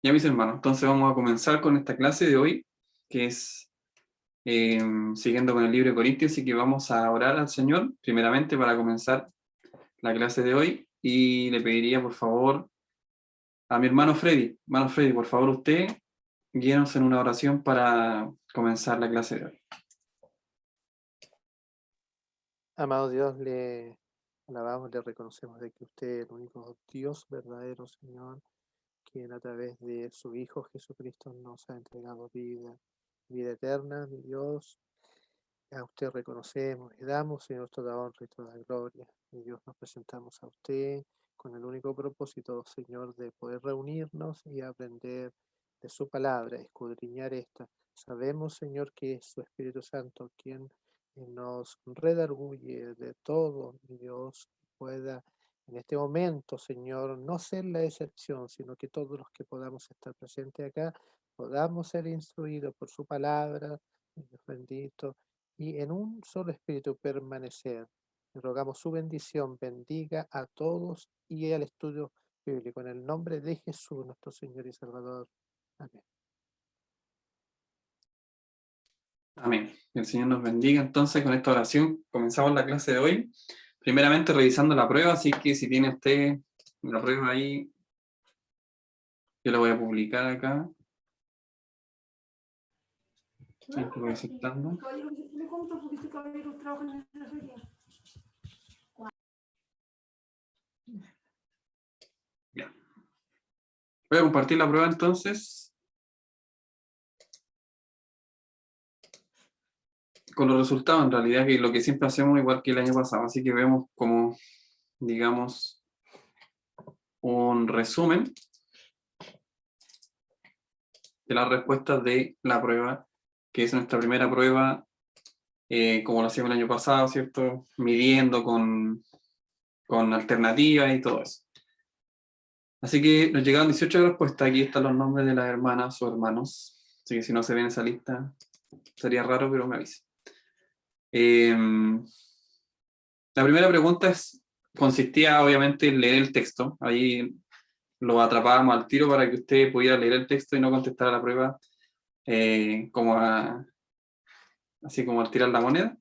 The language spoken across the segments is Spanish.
Ya, mis hermanos, entonces vamos a comenzar con esta clase de hoy, que es siguiendo con el libro de Corintios, y que vamos a orar al Señor, primeramente, para comenzar la clase de hoy, y le pediría, por favor, a mi hermano Freddy, por favor, usted, guíenos en una oración para comenzar la clase de hoy. Amado Dios, le alabamos, le reconocemos de que usted es el único Dios verdadero, Señor, quien a través de su Hijo Jesucristo nos ha entregado vida eterna, mi Dios. A usted reconocemos y damos, Señor, toda honra y toda gloria. Mi Dios, nos presentamos a usted con el único propósito, Señor, de poder reunirnos y aprender de su palabra, escudriñar esta. Sabemos, Señor, que es su Espíritu Santo quien nos redarguye de todo, mi Dios, pueda en este momento, Señor, no ser la excepción, sino que todos los que podamos estar presentes acá, podamos ser instruidos por su palabra, mi Dios bendito, y en un solo espíritu permanecer. Le rogamos su bendición, bendiga a todos y al estudio bíblico. En el nombre de Jesús, nuestro Señor y Salvador. Amén. Amén. El Señor nos bendiga. Entonces, con esta oración comenzamos la clase de hoy. Primeramente, revisando la prueba, así que si tiene usted la prueba ahí, yo la voy a publicar acá. Ahí lo voy aceptando. Ya. Voy a compartir la prueba entonces con los resultados, en realidad, que lo que siempre hacemos igual que el año pasado. Así que vemos como, digamos, un resumen de las respuestas de la prueba, que es nuestra primera prueba, como lo hacíamos el año pasado, ¿cierto? Midiendo con alternativas y todo eso. Así que nos llegaron 18 respuestas. Aquí están los nombres de las hermanas o hermanos. Así que si no se ven en esa lista, sería raro, pero me avisa. La primera pregunta consistía obviamente en leer el texto. Ahí lo atrapábamos al tiro para que usted pudiera leer el texto y no contestar a la prueba así como al tirar la moneda.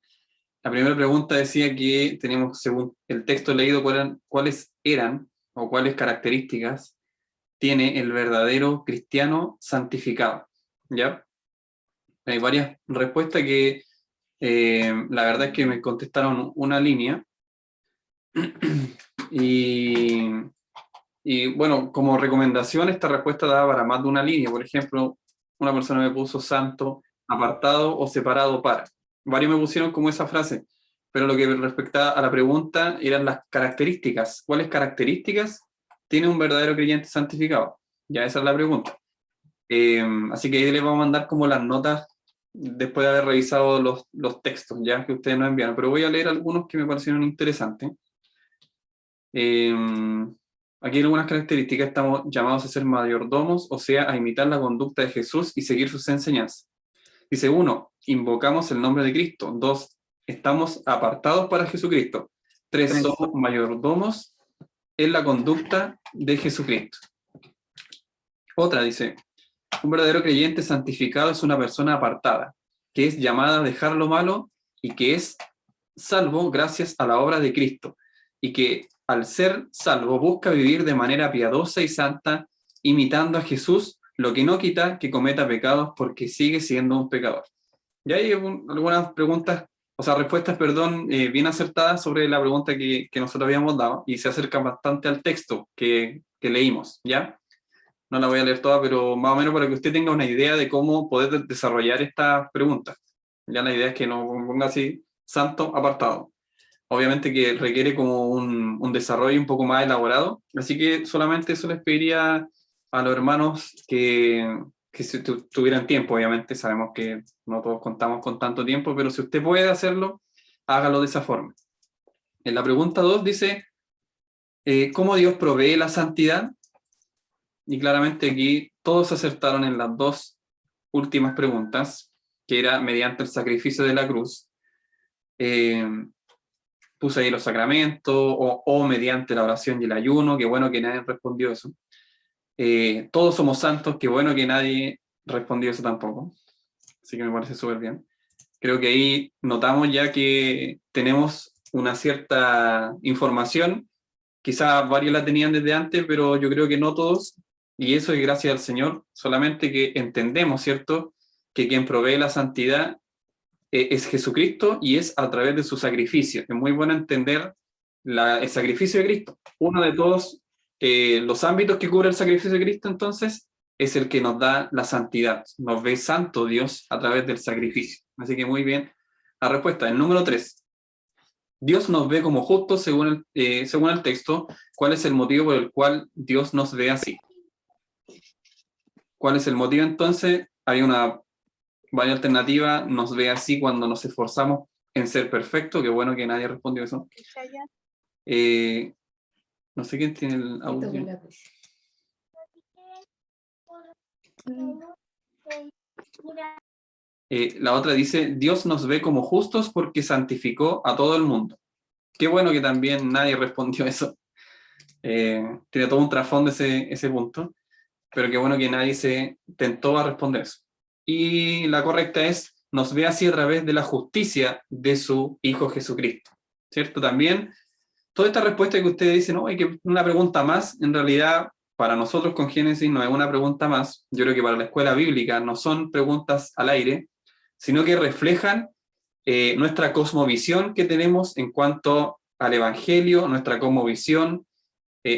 La primera pregunta decía que teníamos, según el texto leído, cuáles eran o cuáles características tiene el verdadero cristiano santificado. ¿Ya? Hay varias respuestas que la verdad es que me contestaron una línea. Y bueno, como recomendación, esta respuesta daba para más de una línea. Por ejemplo, una persona me puso santo, apartado o separado para. Varios me pusieron como esa frase, pero lo que respectaba a la pregunta eran las características. ¿Cuáles características tiene un verdadero creyente santificado? Ya esa es la pregunta. Así que ahí les vamos a mandar como las notas después de haber revisado los textos ya que ustedes nos enviaron, pero voy a leer algunos que me parecieron interesantes. Aquí hay algunas características. Estamos llamados a ser mayordomos, o sea, a imitar la conducta de Jesús y seguir sus enseñanzas. Dice 1, invocamos el nombre de Cristo. 2, estamos apartados para Jesucristo. 3, somos mayordomos en la conducta de Jesucristo. Otra dice, un verdadero creyente santificado es una persona apartada, que es llamada a dejar lo malo y que es salvo gracias a la obra de Cristo, y que al ser salvo busca vivir de manera piadosa y santa, imitando a Jesús, lo que no quita que cometa pecados porque sigue siendo un pecador. Y hay algunas preguntas, o sea, respuestas, perdón, bien acertadas sobre la pregunta que nosotros habíamos dado, y se acerca bastante al texto que leímos, ¿ya? No la voy a leer toda, pero más o menos para que usted tenga una idea de cómo poder desarrollar estas preguntas. Ya la idea es que no ponga así, santo apartado. Obviamente que requiere como un desarrollo un poco más elaborado, así que solamente eso les pediría a los hermanos que si tuvieran tiempo. Obviamente sabemos que no todos contamos con tanto tiempo, pero si usted puede hacerlo, hágalo de esa forma. En la pregunta 2 dice, ¿cómo Dios provee la santidad? Y claramente aquí todos acertaron en las dos últimas preguntas, que era mediante el sacrificio de la cruz. puse ahí los sacramentos, o mediante la oración y el ayuno, qué bueno que nadie respondió eso. Todos somos santos, qué bueno que nadie respondió eso tampoco. Así que me parece súper bien. Creo que ahí notamos ya que tenemos una cierta información. Quizás varios la tenían desde antes, pero yo creo que no todos. Y eso es gracias al Señor. Solamente que entendemos, ¿cierto?, que quien provee la santidad es Jesucristo y es a través de su sacrificio. Es muy bueno entender el sacrificio de Cristo. Uno de todos los ámbitos que cubre el sacrificio de Cristo, entonces, es el que nos da la santidad. Nos ve santo Dios a través del sacrificio. Así que muy bien. La respuesta, el número 3. Dios nos ve como justos según el texto. ¿Cuál es el motivo por el cual Dios nos ve así? ¿Cuál es el motivo entonces? Hay una varias alternativas. Nos ve así cuando nos esforzamos en ser perfecto. Qué bueno que nadie respondió eso. No sé quién tiene el audio. La otra dice, Dios nos ve como justos porque santificó a todo el mundo. Qué bueno que también nadie respondió eso. Tiene todo un trasfondo ese punto, pero qué bueno que nadie se tentó a responder eso. Y la correcta es, nos ve así a través de la justicia de su Hijo Jesucristo. ¿Cierto? También, toda esta respuesta que ustedes dicen, no, hay que una pregunta más, en realidad, para nosotros con Génesis no es una pregunta más. Yo creo que para la escuela bíblica no son preguntas al aire, sino que reflejan nuestra cosmovisión que tenemos en cuanto al Evangelio, nuestra cosmovisión.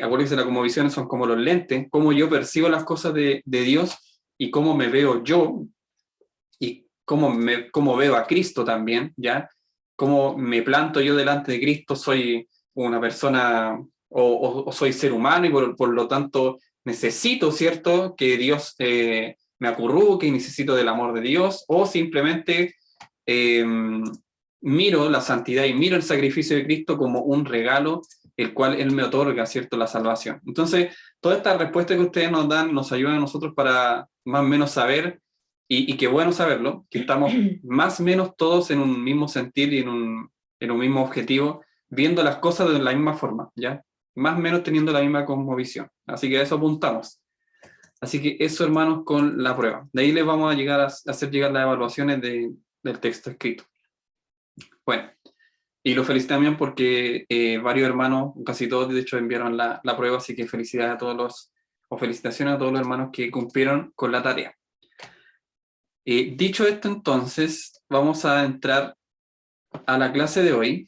Acuérdense, la cosmovisión son como los lentes, cómo yo percibo las cosas de Dios y cómo me veo yo y cómo veo a Cristo también, ¿ya? Cómo me planto yo delante de Cristo, soy una persona o soy ser humano y por lo tanto necesito, ¿cierto?, que Dios me acurruque y necesito del amor de Dios, o simplemente miro la santidad y miro el sacrificio de Cristo como un regalo el cual Él me otorga, ¿cierto?, la salvación. Entonces, toda esta respuesta que ustedes nos dan nos ayuda a nosotros para más o menos saber, y qué bueno saberlo, que estamos más o menos todos en un mismo sentir y en un mismo objetivo, viendo las cosas de la misma forma, ¿ya? Más o menos teniendo la misma cosmovisión. Así que a eso apuntamos. Así que eso, hermanos, con la prueba. De ahí les vamos a llegar a hacer llegar las evaluaciones del texto escrito. Bueno, y lo felicito también porque varios hermanos, casi todos de hecho, enviaron la prueba, así que felicidades a todos felicitaciones a todos los hermanos que cumplieron con la tarea. Dicho esto, entonces, vamos a entrar a la clase de hoy.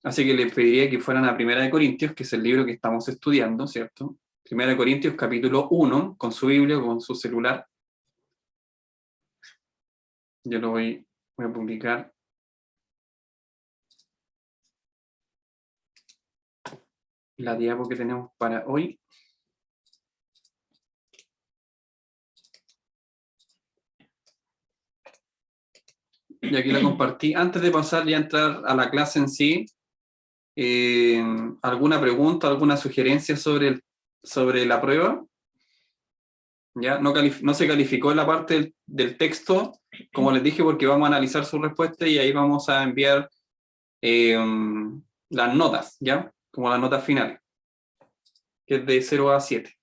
Así que les pediría que fueran a Primera de Corintios, que es el libro que estamos estudiando, ¿cierto? Primera de Corintios, capítulo 1, con su Biblia, con su celular. Yo lo voy a publicar. La diapo que tenemos para hoy. Y aquí la compartí. Antes de pasar ya a entrar a la clase en sí, ¿alguna pregunta, alguna sugerencia sobre la prueba? ¿Ya? No se calificó la parte del texto, como les dije, porque vamos a analizar su respuesta y ahí vamos a enviar las notas, ¿ya? Como las notas finales, que es de 0 a 7.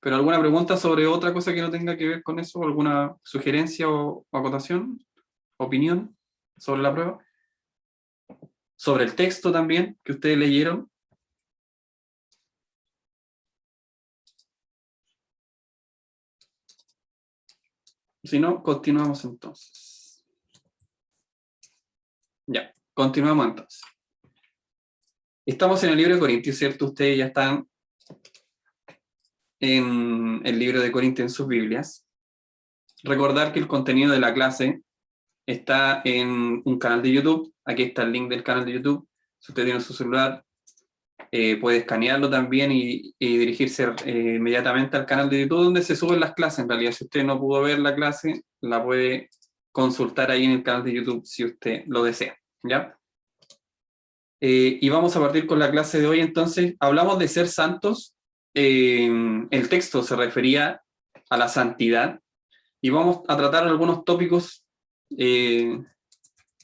¿Pero alguna pregunta sobre otra cosa que no tenga que ver con eso? ¿Alguna sugerencia o acotación? ¿Opinión sobre la prueba? ¿Sobre el texto también que ustedes leyeron? Si no, continuamos entonces. Ya, continuamos entonces. Estamos en el libro de Corintios, ¿cierto? Ustedes ya están en el libro de Corintios en sus Biblias. Recordar que el contenido de la clase está en un canal de YouTube. Aquí está el link del canal de YouTube. Si usted tiene su celular, puede escanearlo también y dirigirse inmediatamente al canal de YouTube donde se suben las clases. En realidad, si usted no pudo ver la clase, la puede consultar ahí en el canal de YouTube si usted lo desea, ¿ya? Y vamos a partir con la clase de hoy. Entonces, hablamos de ser santos. El texto se refería a la santidad y vamos a tratar algunos tópicos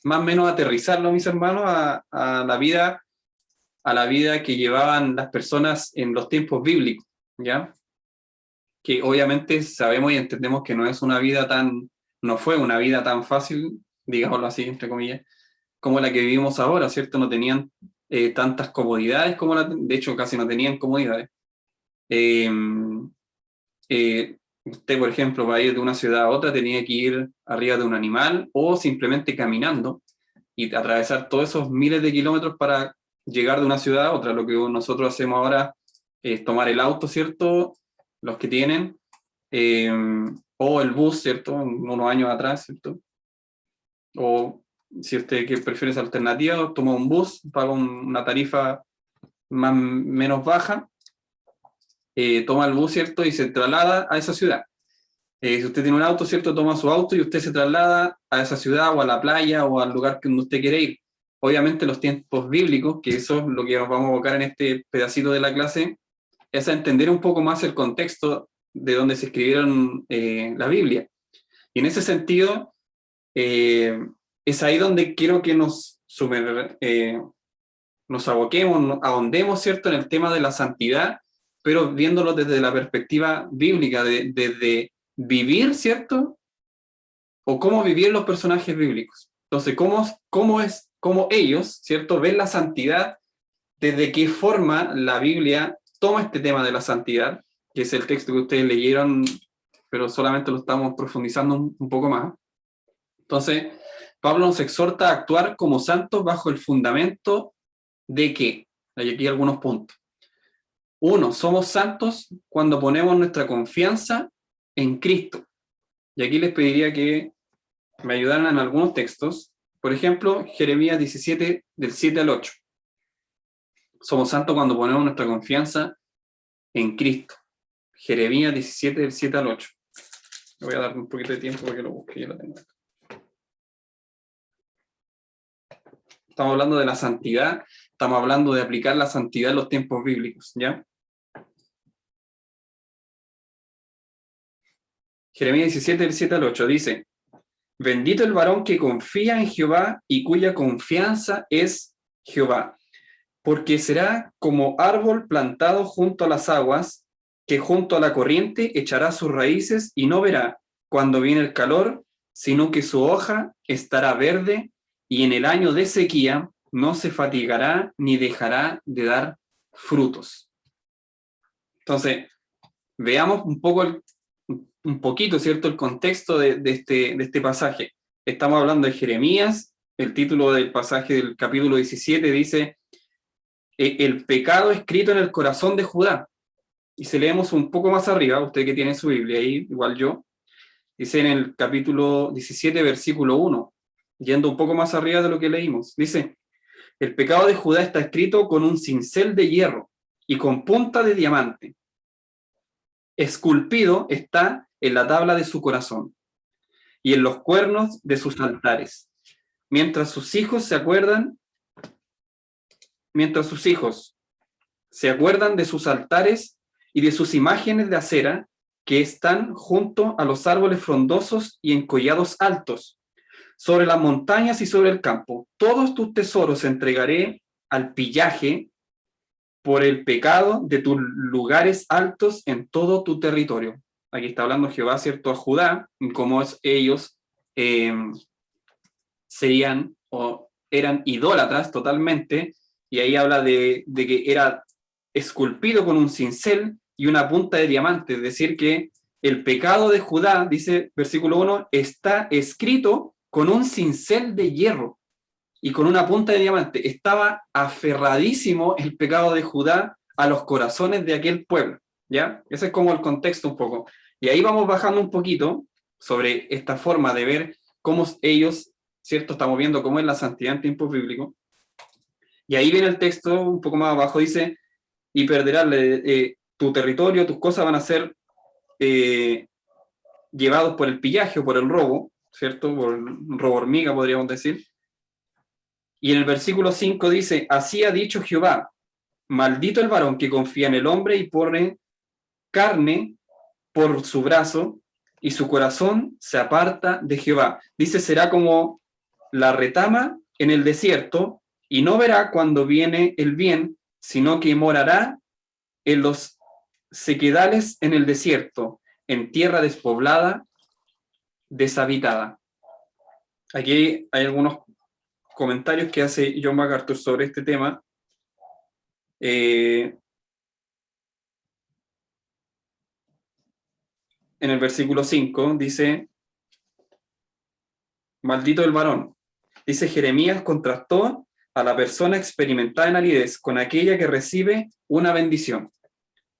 más o menos aterrizarlo, mis hermanos, a la vida que llevaban las personas en los tiempos bíblicos, ¿ya? Que obviamente sabemos y entendemos que no fue una vida tan fácil, digámoslo así, entre comillas, como la que vivimos ahora, ¿cierto? No tenían tantas comodidades de hecho casi no tenían comodidades. Eh, Usted, por ejemplo, para ir de una ciudad a otra tenía que ir arriba de un animal o simplemente caminando y atravesar todos esos miles de kilómetros para llegar de una ciudad a otra. Lo que nosotros hacemos ahora es tomar el auto, ¿cierto? Los que tienen, eh, o el bus, ¿cierto? Unos años atrás, ¿cierto? O si usted que prefiere esa alternativa, toma un bus, paga una tarifa menos baja, toma el bus, ¿cierto? Y se traslada a esa ciudad. Si usted tiene un auto, ¿cierto? Toma su auto y usted se traslada a esa ciudad o a la playa o al lugar que usted quiere ir. Obviamente los tiempos bíblicos, que eso es lo que nos vamos a abocar en este pedacito de la clase, es a entender un poco más el contexto de donde se escribieron la Biblia. Y en ese sentido, es ahí donde quiero que nos aboquemos, ahondemos, ¿cierto?, en el tema de la santidad, pero viéndolo desde la perspectiva bíblica, desde vivir, ¿cierto? O cómo vivir los personajes bíblicos. Entonces, cómo ellos, ¿cierto?, ven la santidad, desde qué forma la Biblia toma este tema de la santidad, que es el texto que ustedes leyeron, pero solamente lo estamos profundizando un poco más. Entonces, Pablo nos exhorta a actuar como santos bajo el fundamento de que, hay aquí algunos puntos. Uno, somos santos cuando ponemos nuestra confianza en Cristo. Y aquí les pediría que me ayudaran en algunos textos. Por ejemplo, Jeremías 17, del 7 al 8. Somos santos cuando ponemos nuestra confianza en Cristo. Jeremías 17, del 7 al 8. Le voy a dar un poquito de tiempo para que lo busque, yo lo tengo. Estamos hablando de la santidad, estamos hablando de aplicar la santidad en los tiempos bíblicos, ¿ya? Jeremías 17, del 7 al 8 dice: bendito el varón que confía en Jehová y cuya confianza es Jehová, porque será como árbol plantado junto a las aguas, que junto a la corriente echará sus raíces y no verá cuando viene el calor, sino que su hoja estará verde y en el año de sequía no se fatigará ni dejará de dar frutos. Entonces, veamos un poquito, ¿cierto?, el contexto de este pasaje. Estamos hablando de Jeremías, el título del pasaje del capítulo 17 dice: el pecado escrito en el corazón de Judá. Y si leemos un poco más arriba, usted que tiene su Biblia ahí, igual yo, dice en el capítulo 17, versículo 1, yendo un poco más arriba de lo que leímos, dice: el pecado de Judá está escrito con un cincel de hierro y con punta de diamante. Esculpido está en la tabla de su corazón y en los cuernos de sus altares. Mientras sus hijos se acuerdan de sus altares y de sus imágenes de acera que están junto a los árboles frondosos y en collados altos, sobre las montañas y sobre el campo. Todos tus tesoros entregaré al pillaje por el pecado de tus lugares altos en todo tu territorio. Aquí está hablando Jehová, ¿cierto?, a Judá, cómo ellos serían o eran idólatras totalmente, y ahí habla de que era esculpido con un cincel y una punta de diamante, es decir, que el pecado de Judá, dice versículo 1, está escrito con un cincel de hierro y con una punta de diamante. Estaba aferradísimo el pecado de Judá a los corazones de aquel pueblo, ¿ya? Ese es como el contexto un poco. Y ahí vamos bajando un poquito sobre esta forma de ver cómo ellos, ¿cierto? Estamos viendo cómo es la santidad en tiempos bíblicos. Y ahí viene el texto, un poco más abajo, dice: y perderás tu territorio, tus cosas van a ser llevados por el pillaje o por el robo, ¿cierto? Por el robo hormiga, podríamos decir. Y en el versículo 5 dice: así ha dicho Jehová, maldito el varón que confía en el hombre y pone carne por su brazo, y su corazón se aparta de Jehová. Dice, será como la retama en el desierto, y no verá cuando viene el bien, sino que morará en los sequedales en el desierto, en tierra despoblada, deshabitada. Aquí hay algunos comentarios que hace John MacArthur sobre este tema. En el versículo 5 dice, maldito el varón. Dice, Jeremías contrastó a la persona experimentada en aridez con aquella que recibe una bendición.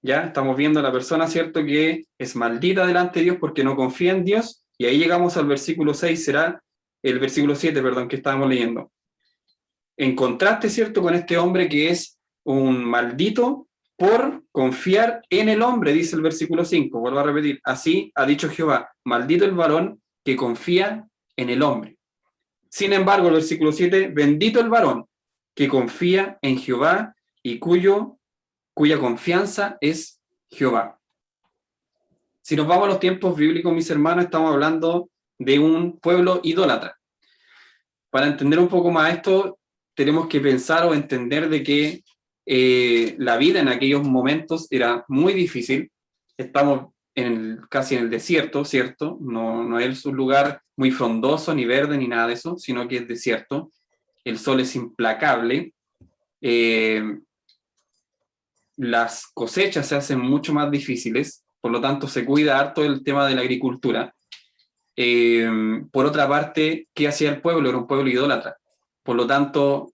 Ya estamos viendo a la persona, ¿cierto?, que es maldita delante de Dios porque no confía en Dios, y ahí llegamos al versículo 6, será el versículo 7, perdón, que estábamos leyendo. En contraste, ¿cierto?, con este hombre que es un maldito por confiar en el hombre, dice el versículo 5, vuelvo a repetir, así ha dicho Jehová, maldito el varón que confía en el hombre. Sin embargo, el versículo 7, bendito el varón que confía en Jehová y cuya confianza es Jehová. Si nos vamos a los tiempos bíblicos, mis hermanos, estamos hablando de un pueblo idólatra. Para entender un poco más esto, tenemos que pensar o entender de que la vida en aquellos momentos era muy difícil. Estamos casi en el desierto, ¿cierto? No es un lugar muy frondoso, ni verde, ni nada de eso, sino que es desierto. El sol es implacable. Las cosechas se hacen mucho más difíciles, por lo tanto se cuida harto el tema de la agricultura. Por otra parte, ¿qué hacía el pueblo? Era un pueblo idólatra. Por lo tanto,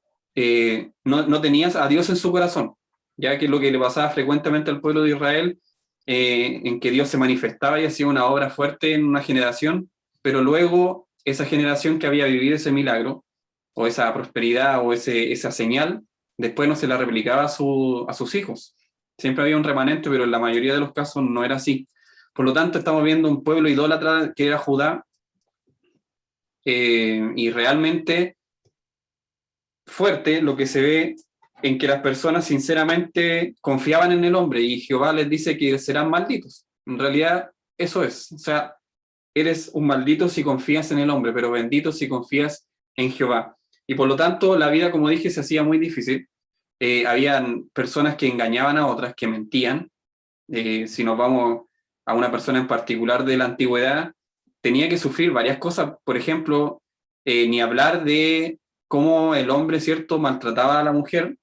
no tenías a Dios en su corazón, ya que es lo que le pasaba frecuentemente al pueblo de Israel, en que Dios se manifestaba y hacía una obra fuerte en una generación, pero luego esa generación que había vivido ese milagro, o esa prosperidad, o esa señal, después no se la replicaba a sus hijos. Siempre había un remanente, pero en la mayoría de los casos no era así. Por lo tanto, estamos viendo un pueblo idólatra que era Judá, y realmente fuerte lo que se ve en que las personas sinceramente confiaban en el hombre, y Jehová les dice que serán malditos. En realidad, eso es. O sea, eres un maldito si confías en el hombre, pero bendito si confías en Jehová. Y por lo tanto, la vida, como dije, se hacía muy difícil. Habían personas que engañaban a otras, que mentían. Si nos vamos a una persona en particular de la antigüedad, tenía que sufrir varias cosas. Por ejemplo, ni hablar de cómo el hombre, ¿cierto?, maltrataba a la mujer.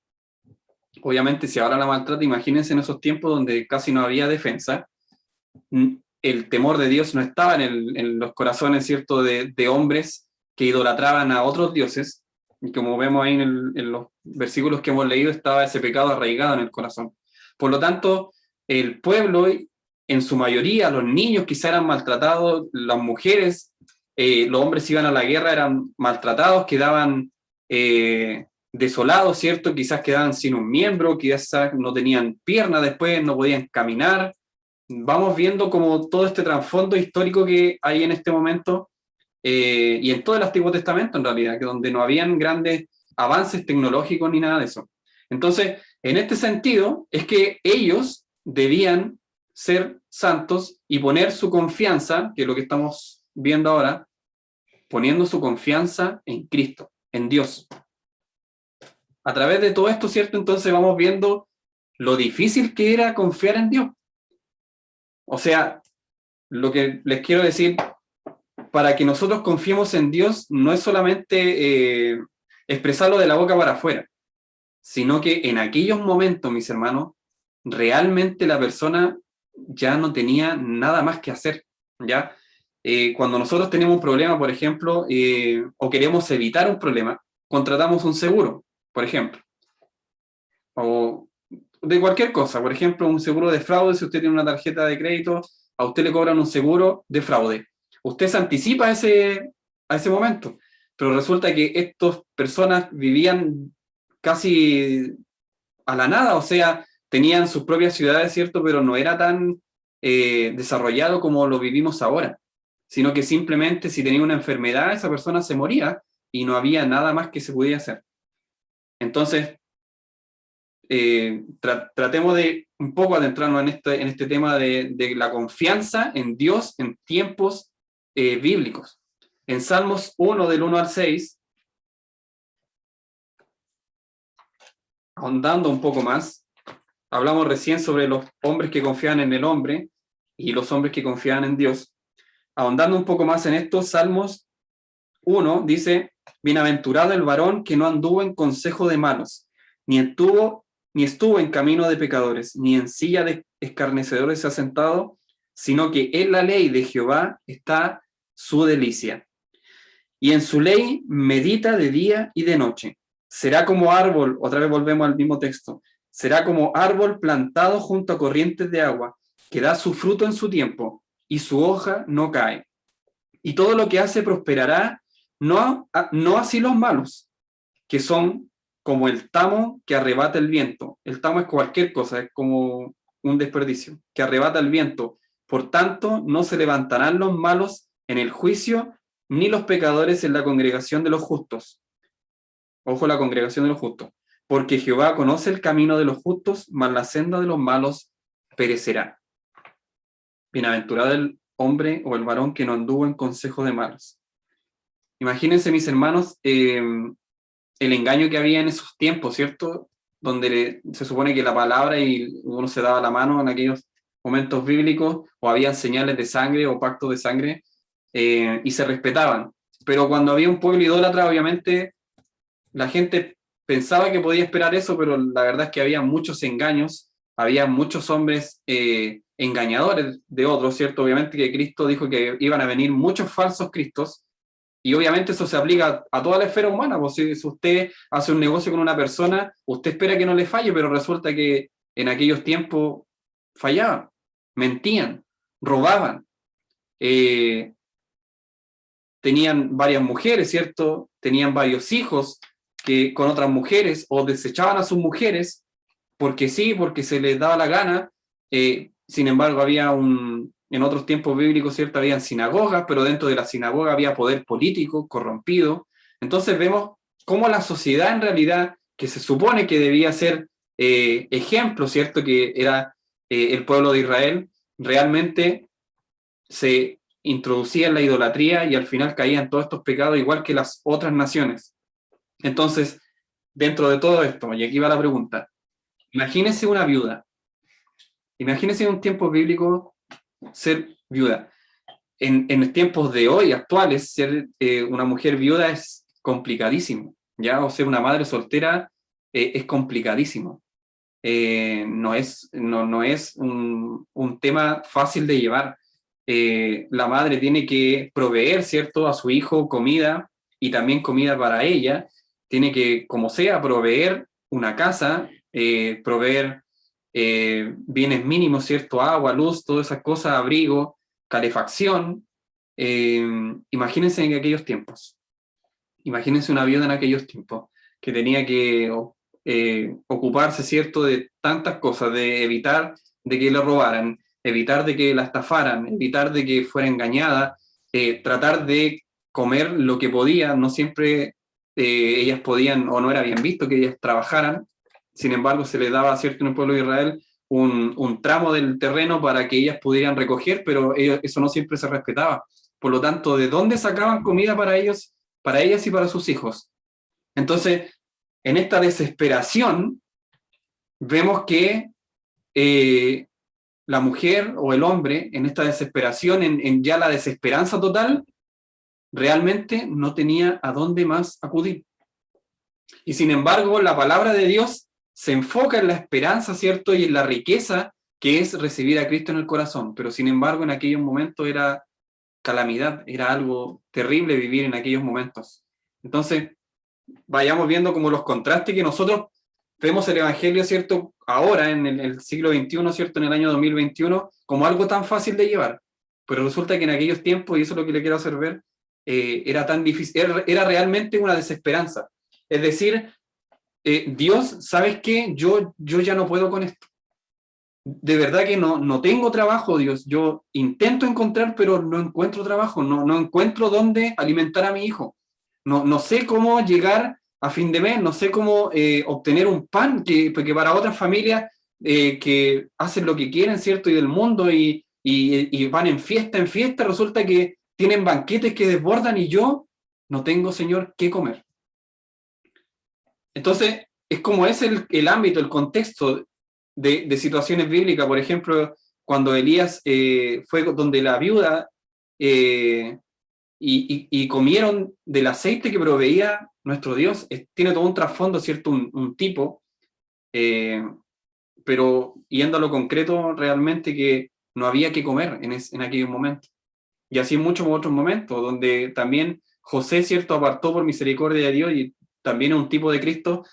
Obviamente, si ahora la maltrata, imagínense en esos tiempos donde casi no había defensa. El temor de Dios no estaba en los corazones, ¿cierto?, de hombres que idolatraban a otros dioses. Y como vemos ahí en los versículos que hemos leído, estaba ese pecado arraigado en el corazón. Por lo tanto, el pueblo, en su mayoría, los niños quizá eran maltratados, las mujeres, los hombres iban a la guerra, eran maltratados, quedaban desolados, ¿cierto? Quizás quedaban sin un miembro, quizás no tenían pierna, después no podían caminar. Vamos viendo como todo este trasfondo histórico que hay en este momento, y en todo el Antiguo Testamento en realidad, que donde no habían grandes avances tecnológicos ni nada de eso. Entonces, en este sentido, es que ellos debían ser santos y poner su confianza, que es lo que estamos viendo ahora, poniendo su confianza en Cristo, en Dios. A través de todo esto, ¿cierto? Entonces vamos viendo lo difícil que era confiar en Dios. O sea, lo que les quiero decir, para que nosotros confiemos en Dios, no es solamente expresarlo de la boca para afuera, sino que en aquellos momentos, mis hermanos, realmente la persona ya no tenía nada más que hacer, ¿ya? Cuando nosotros tenemos un problema, por ejemplo, o queremos evitar un problema, contratamos un seguro, por ejemplo, o de cualquier cosa. Por ejemplo, un seguro de fraude. Si usted tiene una tarjeta de crédito, a usted le cobran un seguro de fraude. Usted se anticipa a ese momento, pero resulta que estas personas vivían casi a la nada, o sea, tenían sus propias ciudades, ¿cierto? Pero no era tan desarrollado como lo vivimos ahora, sino que simplemente si tenía una enfermedad, esa persona se moría y no había nada más que se pudiera hacer. Entonces, tratemos de un poco adentrarnos en este tema de la confianza en Dios en tiempos bíblicos. En Salmos 1, del 1 al 6, ahondando un poco más, hablamos recién sobre los hombres que confían en el hombre y los hombres que confían en Dios. Ahondando un poco más en esto, Salmos 1 dice, bienaventurado el varón que no anduvo en consejo de malos, ni estuvo en camino de pecadores, ni en silla de escarnecedores se ha sentado, sino que en la ley de Jehová está su delicia. Y en su ley medita de día y de noche. Será como árbol, otra vez volvemos al mismo texto, será como árbol plantado junto a corrientes de agua, que da su fruto en su tiempo, y su hoja no cae. Y todo lo que hace prosperará, no así los malos, que son como el tamo que arrebata el viento. El tamo es cualquier cosa, es como un desperdicio, que arrebata el viento. Por tanto, no se levantarán los malos en el juicio, ni los pecadores en la congregación de los justos. Ojo, la congregación de los justos. Porque Jehová conoce el camino de los justos, mas la senda de los malos perecerá. Bienaventurado el hombre o el varón que no anduvo en consejo de malos. Imagínense, mis hermanos, el engaño que había en esos tiempos, ¿cierto? Donde se supone que la palabra y uno se daba la mano en aquellos momentos bíblicos, o había señales de sangre o pactos de sangre, y se respetaban. Pero cuando había un pueblo idólatra, obviamente, la gente pensaba que podía esperar eso, pero la verdad es que había muchos engaños, había muchos hombres engañadores de otros, ¿cierto? Obviamente que Cristo dijo que iban a venir muchos falsos cristos, y obviamente eso se aplica a toda la esfera humana. Pues si usted hace un negocio con una persona, usted espera que no le falle, pero resulta que en aquellos tiempos fallaban, mentían, robaban, tenían varias mujeres, ¿cierto? Tenían varios hijos que, con otras mujeres, o desechaban a sus mujeres porque sí, porque se les daba la gana. Sin embargo, en otros tiempos bíblicos, ¿cierto? Habían sinagogas, pero dentro de la sinagoga había poder político corrompido. Entonces vemos cómo la sociedad en realidad, que se supone que debía ser ejemplo, ¿cierto? Que era el pueblo de Israel, realmente se introducía en la idolatría y al final caían todos estos pecados igual que las otras naciones. Entonces, dentro de todo esto, y aquí va la pregunta, imagínese una viuda, imagínese en un tiempo bíblico ser viuda. En tiempos de hoy, actuales, ser una mujer viuda es complicadísimo, ¿ya? O ser una madre soltera es complicadísimo. No es un tema fácil de llevar. La madre tiene que proveer, ¿cierto?, a su hijo comida y también comida para ella. Tiene que, como sea, proveer una casa, proveer bienes mínimos, ¿cierto?, agua, luz, todas esas cosas, abrigo, calefacción. Imagínense en aquellos tiempos. Imagínense una viuda en aquellos tiempos que tenía que ocuparse, ¿cierto?, de tantas cosas, de evitar de que le robaran, evitar de que la estafaran, evitar de que fuera engañada, tratar de comer lo que podía. No siempre ellas podían, o no era bien visto que ellas trabajaran. Sin embargo, se les daba, ¿cierto?, en el pueblo de Israel un tramo del terreno para que ellas pudieran recoger, pero eso no siempre se respetaba. Por lo tanto, ¿de dónde sacaban comida para ellos, para ellas y para sus hijos? Entonces, en esta desesperación, vemos que la mujer o el hombre, en esta desesperación, en ya la desesperanza total, realmente no tenía a dónde más acudir. Y sin embargo, la palabra de Dios se enfoca en la esperanza, ¿cierto? Y en la riqueza que es recibir a Cristo en el corazón. Pero sin embargo, en aquellos momentos era calamidad, era algo terrible vivir en aquellos momentos. Entonces, vayamos viendo como los contrastes que nosotros vemos el Evangelio, ¿cierto?, ahora en el siglo XXI, ¿cierto?, en el año 2021, como algo tan fácil de llevar. Pero resulta que en aquellos tiempos, y eso es lo que le quiero hacer ver, era tan difícil, era realmente una desesperanza. Es decir, Dios, ¿sabes qué? Yo ya no puedo con esto. De verdad que no tengo trabajo, Dios. Yo intento encontrar, pero no encuentro trabajo, no encuentro dónde alimentar a mi hijo. No sé cómo llegar a fin de mes, no sé cómo obtener un pan, porque para otras familias que hacen lo que quieren, ¿cierto? Y del mundo y van en fiesta, resulta que tienen banquetes que desbordan y yo no tengo, Señor, qué comer. Entonces, es como es el ámbito, el contexto de situaciones bíblicas. Por ejemplo, cuando Elías fue donde la viuda y comieron del aceite que proveía nuestro Dios, tiene todo un trasfondo, ¿cierto? Un tipo, pero yendo a lo concreto, realmente que no había que comer en aquellos momentos. Y así en muchos otros momentos, donde también José, ¿cierto?, apartó por misericordia de Dios, y también un tipo de Cristo,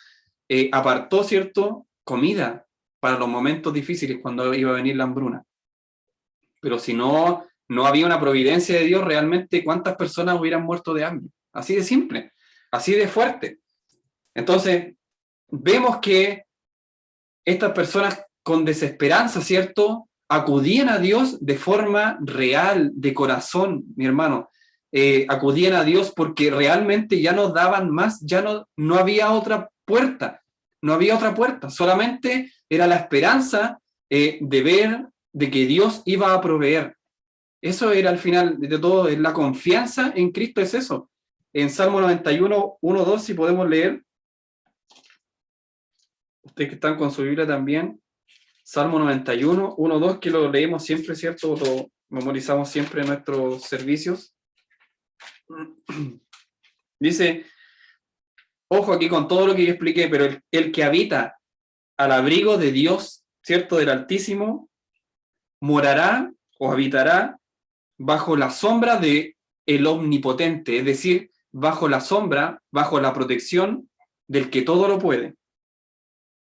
apartó, ¿cierto?, comida para los momentos difíciles cuando iba a venir la hambruna. Pero si no había una providencia de Dios, realmente cuántas personas hubieran muerto de hambre. Así de simple, así de fuerte. Entonces, vemos que estas personas con desesperanza, ¿cierto?, acudían a Dios de forma real, de corazón, mi hermano. Acudían a Dios porque realmente ya no daban más, ya no había otra puerta, no había otra puerta, solamente era la esperanza de ver de que Dios iba a proveer. Eso era al final de todo, la confianza en Cristo es eso. En Salmo 91, 1, 2, si podemos leer, ustedes que están con su Biblia también, Salmo 91, 1, 2, que lo leemos siempre, ¿cierto? Lo memorizamos siempre en nuestros servicios. Dice, ojo aquí con todo lo que yo expliqué, pero el que habita al abrigo de Dios, ¿cierto?, del Altísimo, morará o habitará bajo la sombra de el Omnipotente, es decir, bajo la sombra, bajo la protección del que todo lo puede.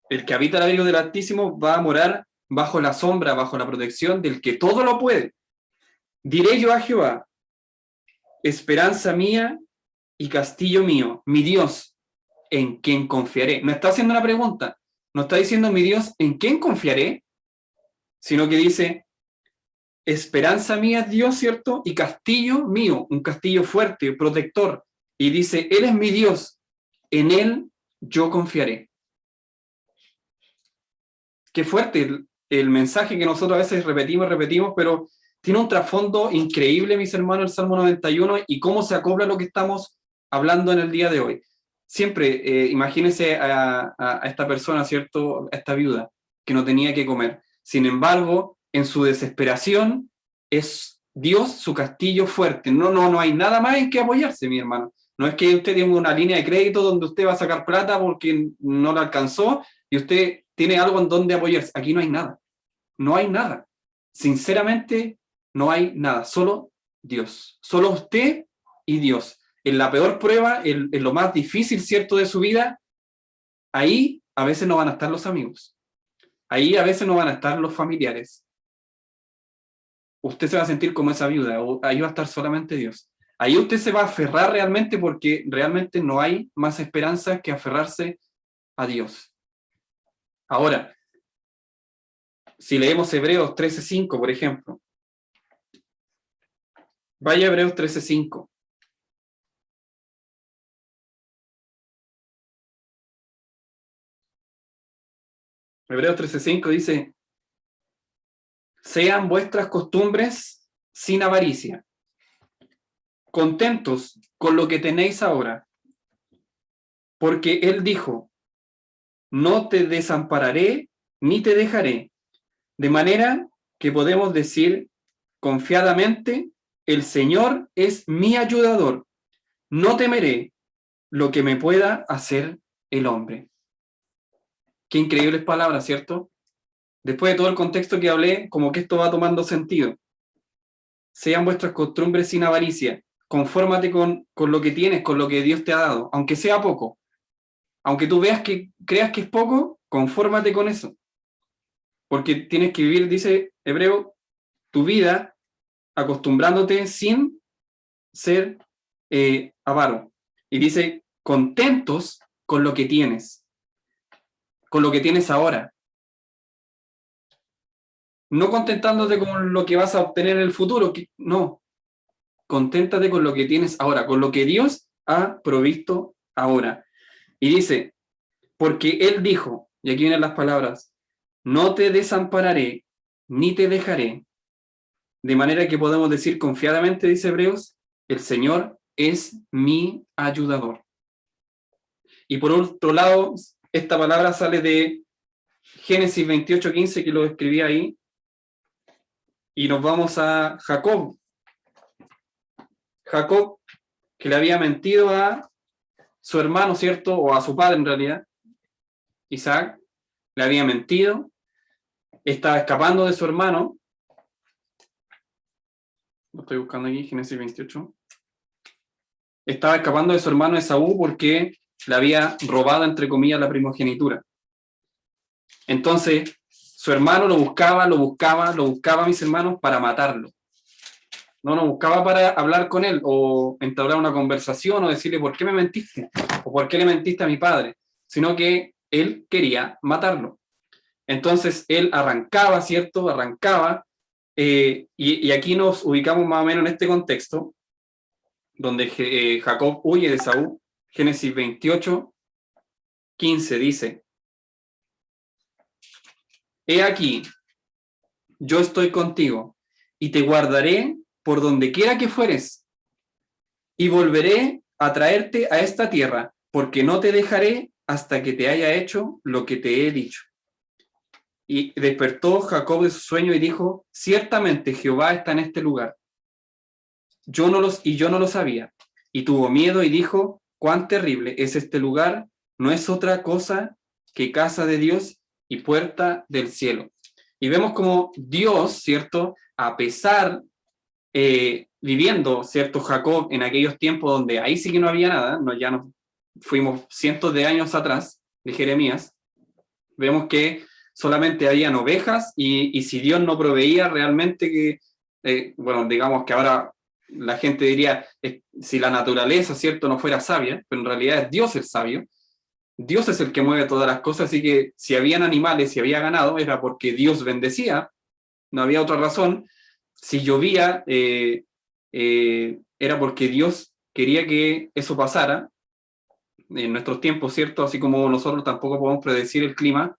El que habita el abrigo del Altísimo va a morar bajo la sombra, bajo la protección del que todo lo puede. Diré yo a Jehová, esperanza mía y castillo mío, mi Dios, en quien confiaré. No está haciendo una pregunta, no está diciendo mi Dios, ¿en quién confiaré? Sino que dice, esperanza mía es Dios, ¿cierto? Y castillo mío, un castillo fuerte, protector. Y dice, Él es mi Dios, en Él yo confiaré. Qué fuerte el mensaje que nosotros a veces repetimos, pero tiene un trasfondo increíble, mis hermanos, el Salmo 91, y cómo se acopla a lo que estamos hablando en el día de hoy. Siempre, imagínense a esta persona, ¿cierto?, a esta viuda, que no tenía que comer. Sin embargo, en su desesperación, es Dios su castillo fuerte. No hay nada más en que apoyarse, mi hermano. No es que usted tenga una línea de crédito donde usted va a sacar plata porque no la alcanzó y usted tiene algo en donde apoyarse. Aquí no hay nada. No hay nada. Sinceramente, no hay nada. Solo Dios. Solo usted y Dios. En la peor prueba, en lo más difícil, ¿cierto?, de su vida, ahí a veces no van a estar los amigos. Ahí a veces no van a estar los familiares. Usted se va a sentir como esa viuda. Ahí va a estar solamente Dios. Ahí usted se va a aferrar realmente porque realmente no hay más esperanza que aferrarse a Dios. Ahora, si leemos Hebreos 13:5, por ejemplo. Vaya a Hebreos 13:5. Hebreos 13:5 dice, sean vuestras costumbres sin avaricia, contentos con lo que tenéis ahora, porque Él dijo, no te desampararé ni te dejaré, de manera que podemos decir confiadamente, el Señor es mi ayudador, no temeré lo que me pueda hacer el hombre. Qué increíbles palabras, ¿cierto? Después de todo el contexto que hablé, como que esto va tomando sentido. Sean vuestras costumbres sin avaricia, confórmate con lo que tienes, con lo que Dios te ha dado, aunque sea poco. Aunque tú creas que es poco, confórmate con eso. Porque tienes que vivir, dice Hebreo, tu vida acostumbrándote sin ser avaro. Y dice, contentos con lo que tienes ahora. No contentándote con lo que vas a obtener en el futuro, no. Conténtate con lo que tienes ahora, con lo que Dios ha provisto ahora. Y dice, porque Él dijo, y aquí vienen las palabras, no te desampararé, ni te dejaré. De manera que podemos decir confiadamente, dice Hebreos, el Señor es mi ayudador. Y por otro lado, esta palabra sale de Génesis 28:15, que lo escribí ahí, y nos vamos a Jacob. Jacob, que le había mentido a su hermano, ¿cierto? O a su padre en realidad, Isaac, le había mentido, estaba escapando de su hermano. Lo estoy buscando aquí, Génesis 28. Estaba escapando de su hermano Esaú porque le había robado, entre comillas, la primogenitura. Entonces, su hermano lo buscaba, mis hermanos, para matarlo. No lo buscaba para hablar con él o entablar una conversación o decirle por qué me mentiste o por qué le mentiste a mi padre, sino que él quería matarlo. Entonces él arrancaba, ¿cierto? Arrancaba, y aquí nos ubicamos más o menos en este contexto, donde Jacob huye de Esaú. Génesis 28:15 dice: He aquí, yo estoy contigo, y te guardaré por donde quiera que fueres, y volveré a traerte a esta tierra, porque no te dejaré hasta que te haya hecho lo que te he dicho. Y despertó Jacob de su sueño y dijo: ciertamente Jehová está en este lugar. Yo no lo sabía. Y tuvo miedo y dijo: cuán terrible es este lugar, no es otra cosa que casa de Dios y puerta del cielo. Y vemos como Dios, ¿cierto? A pesar, viviendo, ¿cierto? Jacob en aquellos tiempos donde ahí sí que no había nada, ya nos fuimos cientos de años atrás de Jeremías, vemos que solamente habían ovejas y si Dios no proveía realmente bueno, digamos que ahora la gente diría, si la naturaleza, ¿cierto?, no fuera sabia, pero en realidad es Dios el sabio. Dios es el que mueve todas las cosas, así que si habían animales, si había ganado, era porque Dios bendecía, no había otra razón. Si llovía, era porque Dios quería que eso pasara. En nuestros tiempos, ¿cierto? Así como nosotros tampoco podemos predecir el clima,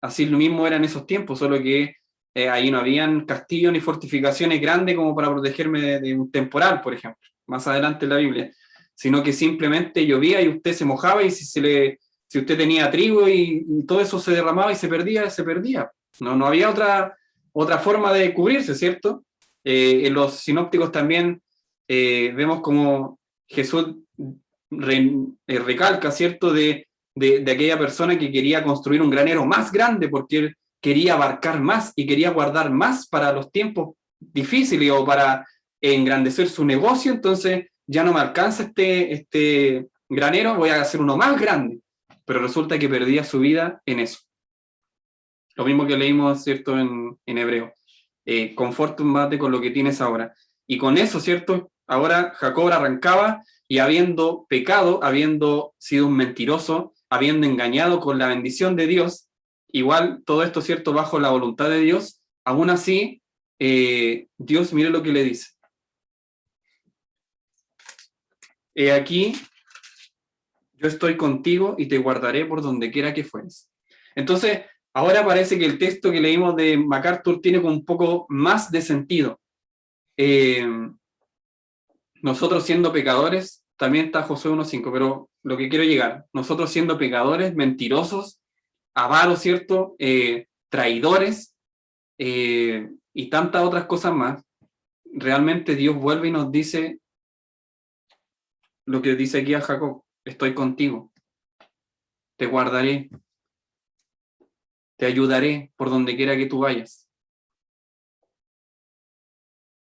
así lo mismo era en esos tiempos, solo que ahí no habían castillos ni fortificaciones grandes como para protegerme de un temporal, por ejemplo, más adelante en la Biblia, sino que simplemente llovía y usted se mojaba, y si usted tenía trigo y todo eso se derramaba y se perdía, se perdía. No había otra forma de cubrirse, ¿cierto? En los sinópticos también vemos como Jesús recalca, ¿cierto?, de aquella persona que quería construir un granero más grande porque él quería abarcar más y quería guardar más para los tiempos difíciles o para engrandecer su negocio. Entonces ya no me alcanza este granero, voy a hacer uno más grande, pero resulta que perdía su vida en eso. Lo mismo que leímos, ¿cierto?, en Hebreo. Confórmate con lo que tienes ahora. Y con eso, ¿cierto?, ahora Jacob arrancaba, y habiendo pecado, habiendo sido un mentiroso, habiendo engañado con la bendición de Dios, igual todo esto, ¿cierto?, bajo la voluntad de Dios, aún así, Dios, mire lo que le dice. He aquí, yo estoy contigo y te guardaré por donde quiera que fueres. Entonces, ahora parece que el texto que leímos de MacArthur tiene un poco más de sentido. Nosotros siendo pecadores, también está Josué 1:5, pero lo que quiero llegar, nosotros siendo pecadores, mentirosos, avaros, ¿cierto?, traidores, y tantas otras cosas más, realmente Dios vuelve y nos dice lo que dice aquí a Jacob: estoy contigo, te guardaré, te ayudaré por donde quiera que tú vayas.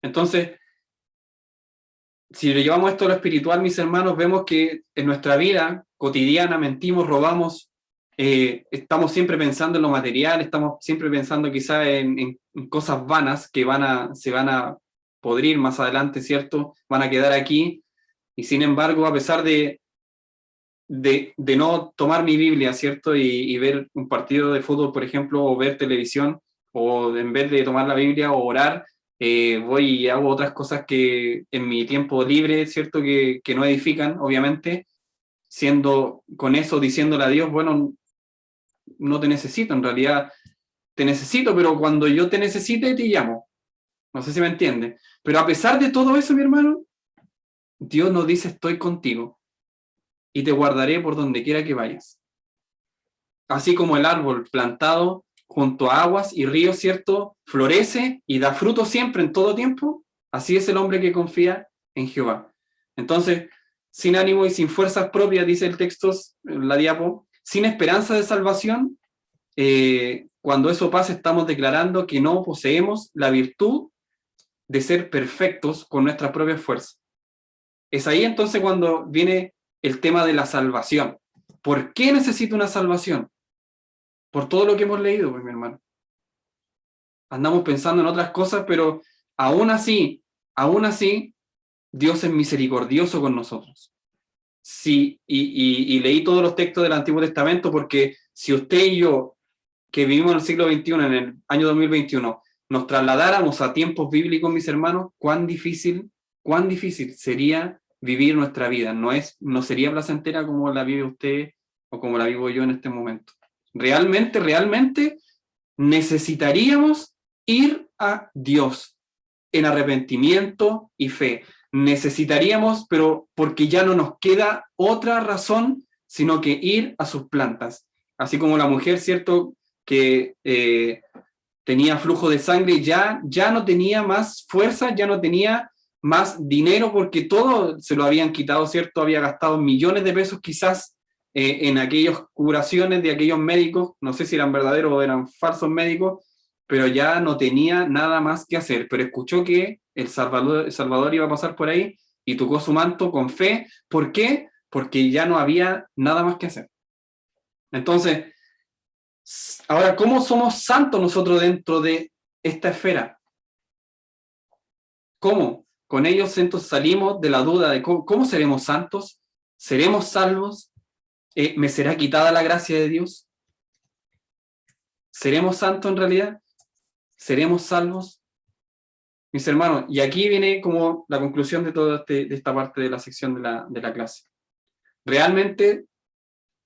Entonces, si le llevamos esto a lo espiritual, mis hermanos, vemos que en nuestra vida cotidiana mentimos, robamos, estamos siempre pensando en lo material, estamos siempre pensando quizá en cosas vanas que se van a podrir más adelante, ¿cierto? Van a quedar aquí, y sin embargo, a pesar de no tomar mi Biblia, ¿cierto?, y ver un partido de fútbol, por ejemplo, o ver televisión, o en vez de tomar la Biblia o orar, voy y hago otras cosas que en mi tiempo libre, ¿cierto?, que no edifican, obviamente, siendo con eso, diciéndole a Dios: bueno, no te necesito, en realidad te necesito, pero cuando yo te necesite, te llamo. No sé si me entiende. Pero a pesar de todo eso, mi hermano, Dios nos dice: estoy contigo y te guardaré por donde quiera que vayas. así como el árbol plantado junto a aguas y ríos, ¿cierto? Florece y da fruto siempre, en todo tiempo. Así es el hombre que confía en Jehová. Entonces, sin ánimo y sin fuerzas propias, dice el texto, la diapo, sin esperanza de salvación, cuando eso pasa, estamos declarando que no poseemos la virtud de ser perfectos con nuestras propias fuerzas. Es ahí entonces cuando viene el tema de la salvación. ¿Por qué necesito una salvación? Por todo lo que hemos leído, pues, mi hermano. Andamos pensando en otras cosas, pero aún así, Dios es misericordioso con nosotros. Sí, y leí todos los textos del Antiguo Testamento porque si usted y yo, que vivimos en el siglo XXI, en el año 2021, nos trasladáramos a tiempos bíblicos, mis hermanos, cuán difícil sería vivir nuestra vida. No sería placentera como la vive usted o como la vivo yo en este momento. Realmente necesitaríamos ir a Dios en arrepentimiento y fe. Necesitaríamos, pero porque ya no nos queda otra razón sino que ir a sus plantas. Así como la mujer, ¿cierto?, que tenía flujo de sangre, ya no tenía más fuerza, ya no tenía más dinero porque todo se lo habían quitado, ¿cierto? Había gastado millones de pesos quizás en aquellas curaciones de aquellos médicos, no sé si eran verdaderos o eran falsos médicos, pero ya no tenía nada más que hacer, pero escuchó que el Salvador iba a pasar por ahí y tocó su manto con fe. ¿Por qué? Porque ya no había nada más que hacer. Entonces, ahora, ¿cómo somos santos nosotros dentro de esta esfera? ¿Cómo? Con ellos entonces salimos de la duda de cómo seremos santos, seremos salvos, ¿me será quitada la gracia de Dios? ¿Seremos santos en realidad? ¿Seremos salvos? Mis hermanos, y aquí viene como la conclusión de toda de esta parte de la sección de la clase. ¿Realmente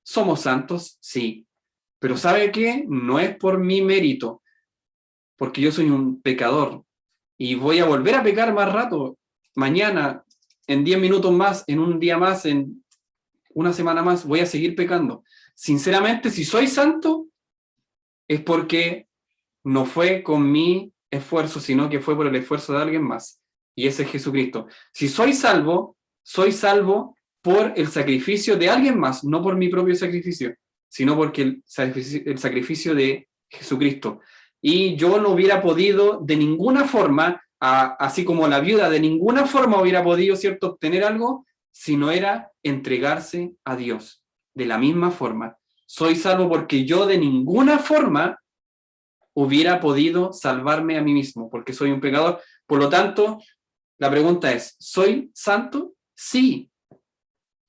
somos santos? Sí. Pero ¿sabe qué? No es por mi mérito, porque yo soy un pecador y voy a volver a pecar más rato, mañana, en 10 minutos más, en un día más, en una semana más, voy a seguir pecando. Sinceramente, si soy santo, es porque no fue con mi esfuerzo, sino que fue por el esfuerzo de alguien más. Y ese es Jesucristo. Si soy salvo por el sacrificio de alguien más, no por mi propio sacrificio, sino porque el sacrificio de Jesucristo. Y yo no hubiera podido de ninguna forma, así como la viuda, de ninguna forma hubiera podido, ¿cierto?, obtener algo, si no era entregarse a Dios. De la misma forma, soy salvo porque yo de ninguna forma hubiera podido salvarme a mí mismo, porque soy un pecador. Por lo tanto, la pregunta es, ¿soy santo? Sí.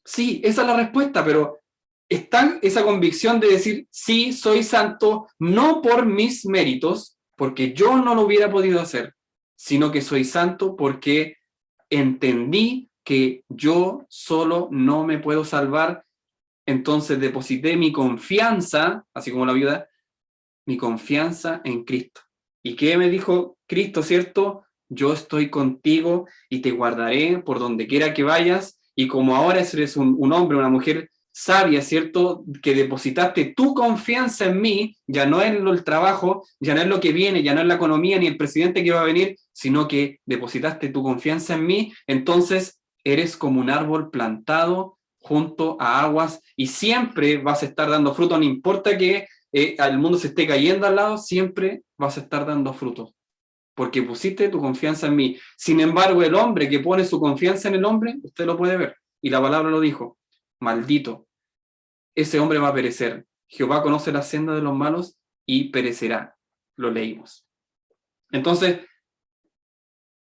Sí, esa es la respuesta, pero está esa convicción de decir, sí, soy santo, no por mis méritos, porque yo no lo hubiera podido hacer, sino que soy santo porque entendí que yo solo no me puedo salvar, entonces deposité mi confianza, así como la viuda, mi confianza en Cristo. ¿Y qué me dijo Cristo, cierto? Yo estoy contigo y te guardaré por donde quiera que vayas, y como ahora eres un hombre, una mujer sabia, ¿cierto?, que depositaste tu confianza en mí, ya no es el trabajo, ya no es lo que viene, ya no es la economía ni el presidente que va a venir, sino que depositaste tu confianza en mí, entonces eres como un árbol plantado junto a aguas y siempre vas a estar dando fruto, no importa que el mundo se esté cayendo al lado, siempre vas a estar dando frutos, porque pusiste tu confianza en mí. Sin embargo, el hombre que pone su confianza en el hombre, usted lo puede ver, y la palabra lo dijo, maldito, ese hombre va a perecer. Jehová conoce la senda de los malos y perecerá. Lo leímos. Entonces,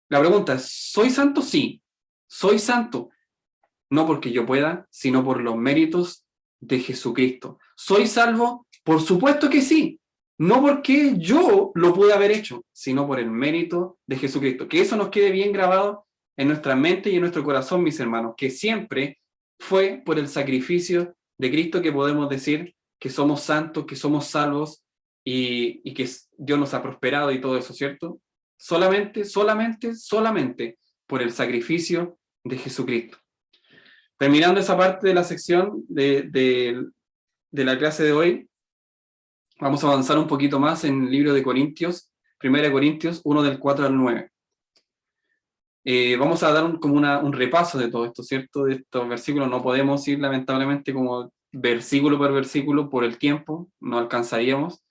la pregunta es, ¿soy santo? Sí, soy santo. No porque yo pueda, sino por los méritos de Jesucristo. ¿Soy salvo? Por supuesto que sí. No porque yo lo pude haber hecho, sino por el mérito de Jesucristo. Que eso nos quede bien grabado en nuestra mente y en nuestro corazón, mis hermanos, que siempre fue por el sacrificio de Cristo que podemos decir que somos santos, que somos salvos y que Dios nos ha prosperado y todo eso, ¿cierto? Solamente por el sacrificio de Jesucristo. Terminando esa parte de la sección de la clase de hoy, Vamos a avanzar un poquito más en el libro de Corintios, 1 Corintios 1 del 4 al 9. Vamos a dar como un repaso de todo esto, ¿cierto? De estos versículos no podemos ir lamentablemente como versículo por versículo por el tiempo, no alcanzaríamos,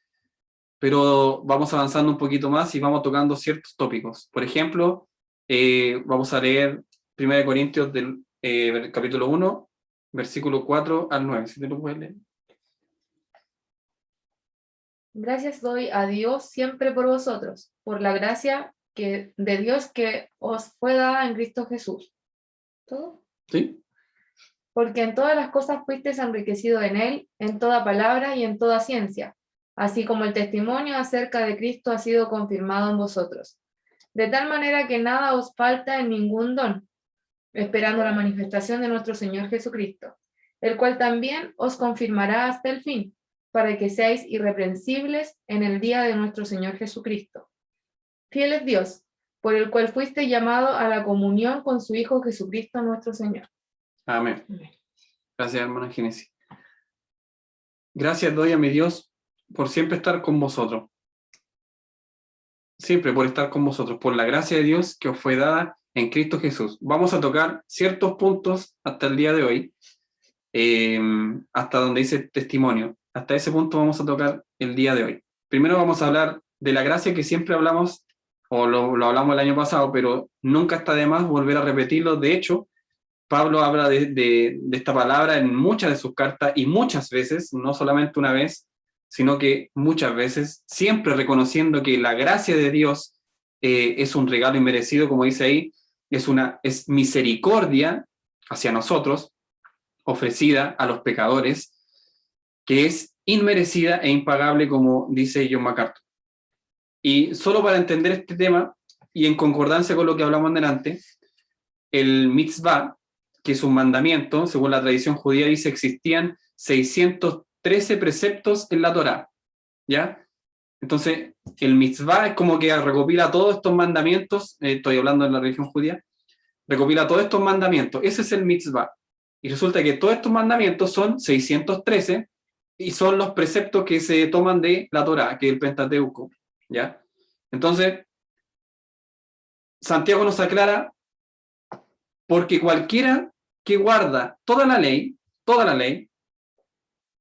pero vamos avanzando un poquito más y vamos tocando ciertos tópicos. Por ejemplo, vamos a leer 1 Corintios del capítulo 1, versículo 4 al 9. ¿Sí te lo puedes leer? Gracias doy a Dios siempre por vosotros, por la gracia de Dios que os fue dada en Cristo Jesús. ¿Todo? ¿Sí? Porque en todas las cosas fuisteis enriquecido en él, en toda palabra y en toda ciencia, así como el testimonio acerca de Cristo ha sido confirmado en vosotros, de tal manera que nada os falta en ningún don, esperando la manifestación de nuestro Señor Jesucristo, el cual también os confirmará hasta el fin, para que seáis irreprensibles en el día de nuestro Señor Jesucristo. Fiel es Dios, por el cual fuiste llamado a la comunión con su Hijo Jesucristo nuestro Señor. Amén. Gracias, hermana Génesis. Gracias doy a mi Dios por siempre estar con vosotros. Siempre por estar con vosotros, por la gracia de Dios que os fue dada en Cristo Jesús. Vamos a tocar ciertos puntos hasta el día de hoy, hasta donde dice testimonio. Hasta ese punto vamos a tocar el día de hoy. Primero vamos a hablar de la gracia que siempre hablamos, o lo hablamos el año pasado, pero nunca está de más volver a repetirlo. De hecho, Pablo habla de esta palabra en muchas de sus cartas y muchas veces, no solamente una vez, sino que muchas veces, siempre reconociendo que la gracia de Dios es un regalo inmerecido, como dice ahí, es misericordia hacia nosotros, ofrecida a los pecadores, que es inmerecida e impagable, como dice John MacArthur. Y solo para entender este tema, y en concordancia con lo que hablamos delante, el mitzvah, que es un mandamiento, según la tradición judía, dice que existían 613 preceptos en la Torá, ¿ya? Entonces, el mitzvah es como que recopila todos estos mandamientos, estoy hablando de la religión judía, recopila todos estos mandamientos, ese es el mitzvah. Y resulta que todos estos mandamientos son 613 y son los preceptos que se toman de la Torá, que es el Pentateuco, ¿ya? Entonces, Santiago nos aclara, porque cualquiera que guarda toda la ley,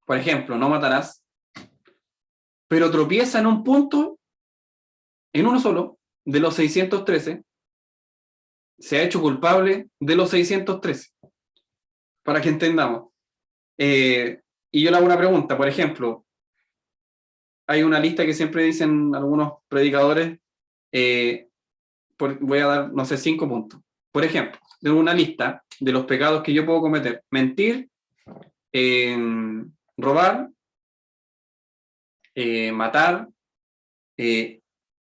por ejemplo, no matarás, pero tropieza en un punto, en uno solo, de los 613, se ha hecho culpable de los 613, para que entendamos. Y yo le hago una pregunta, por ejemplo, hay una lista que siempre dicen algunos predicadores, voy a dar, no sé, 5 puntos. Por ejemplo, tengo una lista de los pecados que yo puedo cometer: mentir, robar, matar,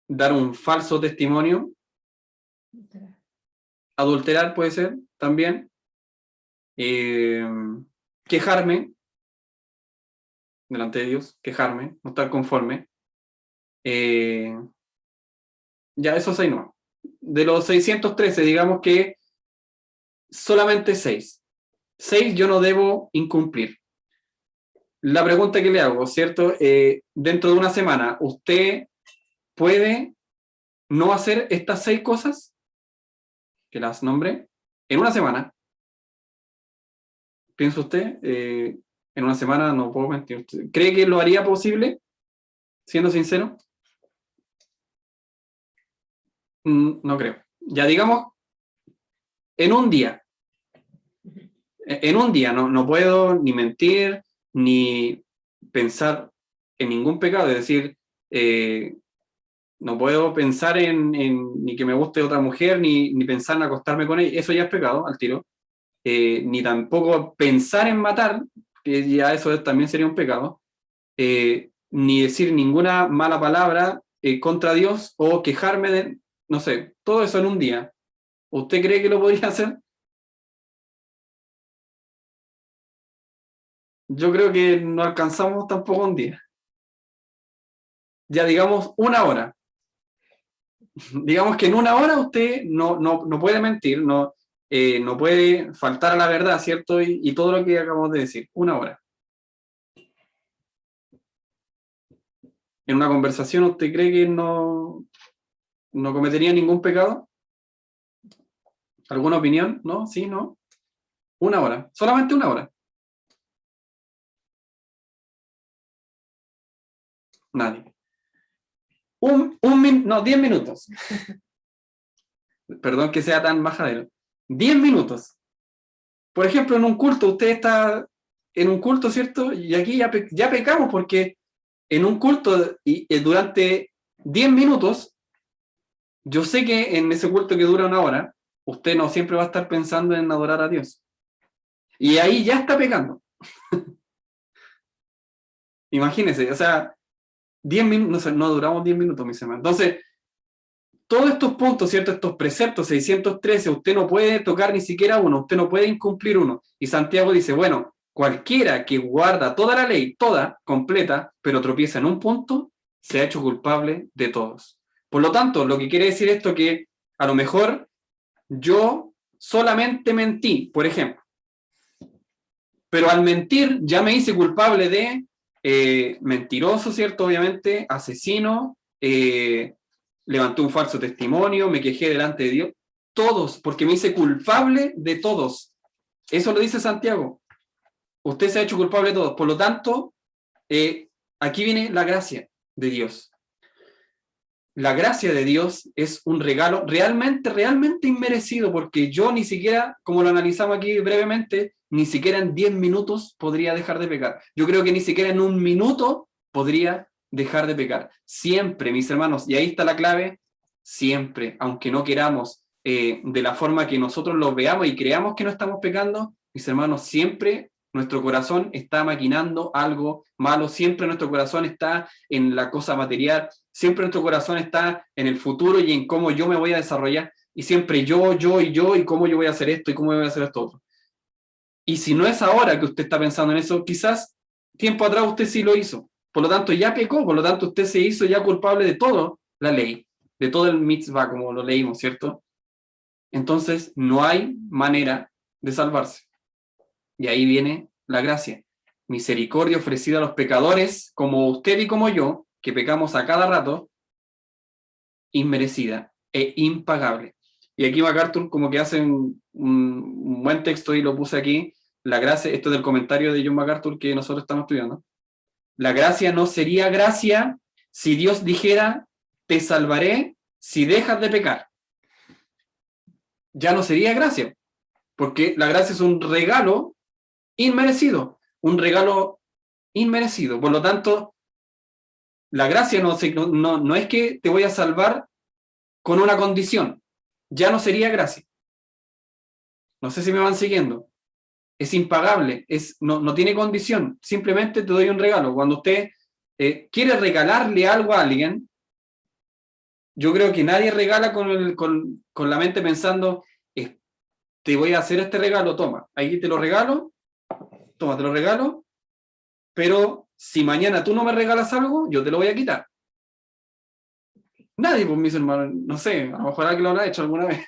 dar un falso testimonio, adulterar puede ser también, quejarme delante de Dios, quejarme, no estar conforme. Ya, esos 6 no. De los 613, digamos que solamente 6. 6 yo no debo incumplir. La pregunta que le hago, ¿cierto? Dentro de una semana, ¿usted puede no hacer estas 6 cosas que las nombré en una semana? ¿Piensa usted? En una semana no puedo mentir. ¿Cree que lo haría posible? Siendo sincero. No creo. Ya digamos, en un día. En un día no puedo ni mentir, ni pensar en ningún pecado. Es decir, no puedo pensar ni que me guste otra mujer, ni pensar en acostarme con ella. Eso ya es pecado, al tiro. Ni tampoco pensar en matar, que ya eso también sería un pecado. Ni decir ninguna mala palabra contra Dios o quejarme de, no sé, todo eso en un día. ¿Usted cree que lo podría hacer? Yo creo que no alcanzamos tampoco un día. Ya digamos una hora. Digamos que en una hora usted no puede mentir, no puede faltar a la verdad, ¿cierto? Y todo lo que acabamos de decir, una hora. en una conversación, ¿usted cree que no cometería ningún pecado? ¿Alguna opinión? ¿No? ¿Sí? ¿No? 1 hora. Solamente 1 hora. Nadie. 10 minutos. Perdón que sea tan majadero. 10 minutos. Por ejemplo, en un culto, usted está en un culto, ¿cierto? Y aquí ya pecamos porque en un culto y durante 10 minutos, yo sé que en ese culto que dura 1 hora, usted no siempre va a estar pensando en adorar a Dios. Y ahí ya está pecando. Imagínese, o sea, 10 minutos, no duramos 10 minutos, mis hermanos. Entonces, todos estos puntos, ¿cierto? Estos preceptos, 613, usted no puede tocar ni siquiera uno, usted no puede incumplir uno. Y Santiago dice, bueno, cualquiera que guarda toda la ley, toda, completa, pero tropieza en un punto, se ha hecho culpable de todos. Por lo tanto, lo que quiere decir esto que a lo mejor yo solamente mentí, por ejemplo. Pero al mentir ya me hice culpable de mentiroso, ¿cierto? Obviamente, asesino, levanté un falso testimonio, me quejé delante de Dios. Todos, porque me hice culpable de todos. Eso lo dice Santiago. Usted se ha hecho culpable de todos. Por lo tanto, aquí viene la gracia de Dios. La gracia de Dios es un regalo realmente, realmente inmerecido, porque yo ni siquiera, como lo analizamos aquí brevemente, ni siquiera en 10 minutos podría dejar de pecar. Yo creo que ni siquiera en 1 minuto podría dejar de pecar. Siempre, mis hermanos, y ahí está la clave, siempre, aunque no queramos, de la forma que nosotros lo veamos y creamos que no estamos pecando, mis hermanos, siempre nuestro corazón está maquinando algo malo, siempre nuestro corazón está en la cosa material, siempre nuestro corazón está en el futuro y en cómo yo me voy a desarrollar, y siempre yo, y cómo yo voy a hacer esto, y cómo voy a hacer esto otro. Y si no es ahora que usted está pensando en eso, quizás tiempo atrás usted sí lo hizo. Por lo tanto, ya pecó, por lo tanto, usted se hizo ya culpable de toda la ley, de todo el mitzvah, como lo leímos, ¿cierto? Entonces, no hay manera de salvarse. Y ahí viene la gracia. Misericordia ofrecida a los pecadores, como usted y como yo, que pecamos a cada rato, inmerecida e impagable. Y aquí MacArthur como que hace un buen texto y lo puse aquí. La gracia, esto es del comentario de John MacArthur que nosotros estamos estudiando. La gracia no sería gracia si Dios dijera, te salvaré si dejas de pecar. Ya no sería gracia, porque la gracia es un regalo inmerecido, un regalo inmerecido. Por lo tanto, la gracia no es que te voy a salvar con una condición, ya no sería gracia. No sé si me van siguiendo. Es impagable, no tiene condición, simplemente te doy un regalo. Cuando usted quiere regalarle algo a alguien, yo creo que nadie regala con la mente pensando, te voy a hacer este regalo, toma, ahí te lo regalo, toma, te lo regalo, pero si mañana tú no me regalas algo, yo te lo voy a quitar. Nadie, pues mis hermanos, no sé, a lo mejor alguien lo habrá hecho alguna vez,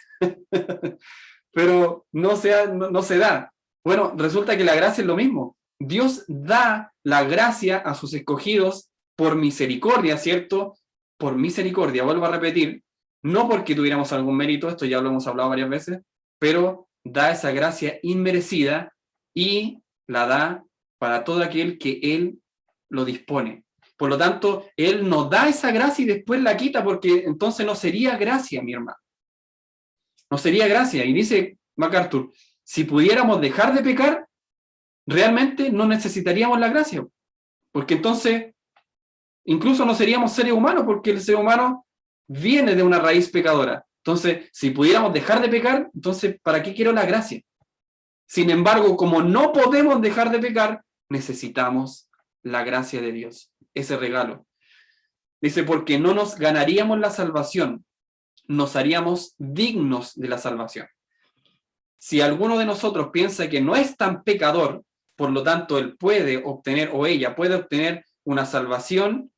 pero no se da. Bueno, resulta que la gracia es lo mismo. Dios da la gracia a sus escogidos por misericordia, ¿cierto? Por misericordia, vuelvo a repetir, no porque tuviéramos algún mérito, esto ya lo hemos hablado varias veces, pero da esa gracia inmerecida y la da para todo aquel que Él lo dispone. Por lo tanto, Él nos da esa gracia y después la quita, porque entonces no sería gracia, mi hermano. No sería gracia. Y dice MacArthur, si pudiéramos dejar de pecar, realmente no necesitaríamos la gracia. Porque entonces, incluso no seríamos seres humanos, porque el ser humano viene de una raíz pecadora. Entonces, si pudiéramos dejar de pecar, entonces, ¿para qué quiero la gracia? Sin embargo, como no podemos dejar de pecar, necesitamos la gracia de Dios, ese regalo. Dice, porque no nos ganaríamos la salvación, nos haríamos dignos de la salvación. Si alguno de nosotros piensa que no es tan pecador, por lo tanto, él puede obtener, o ella puede obtener una salvación,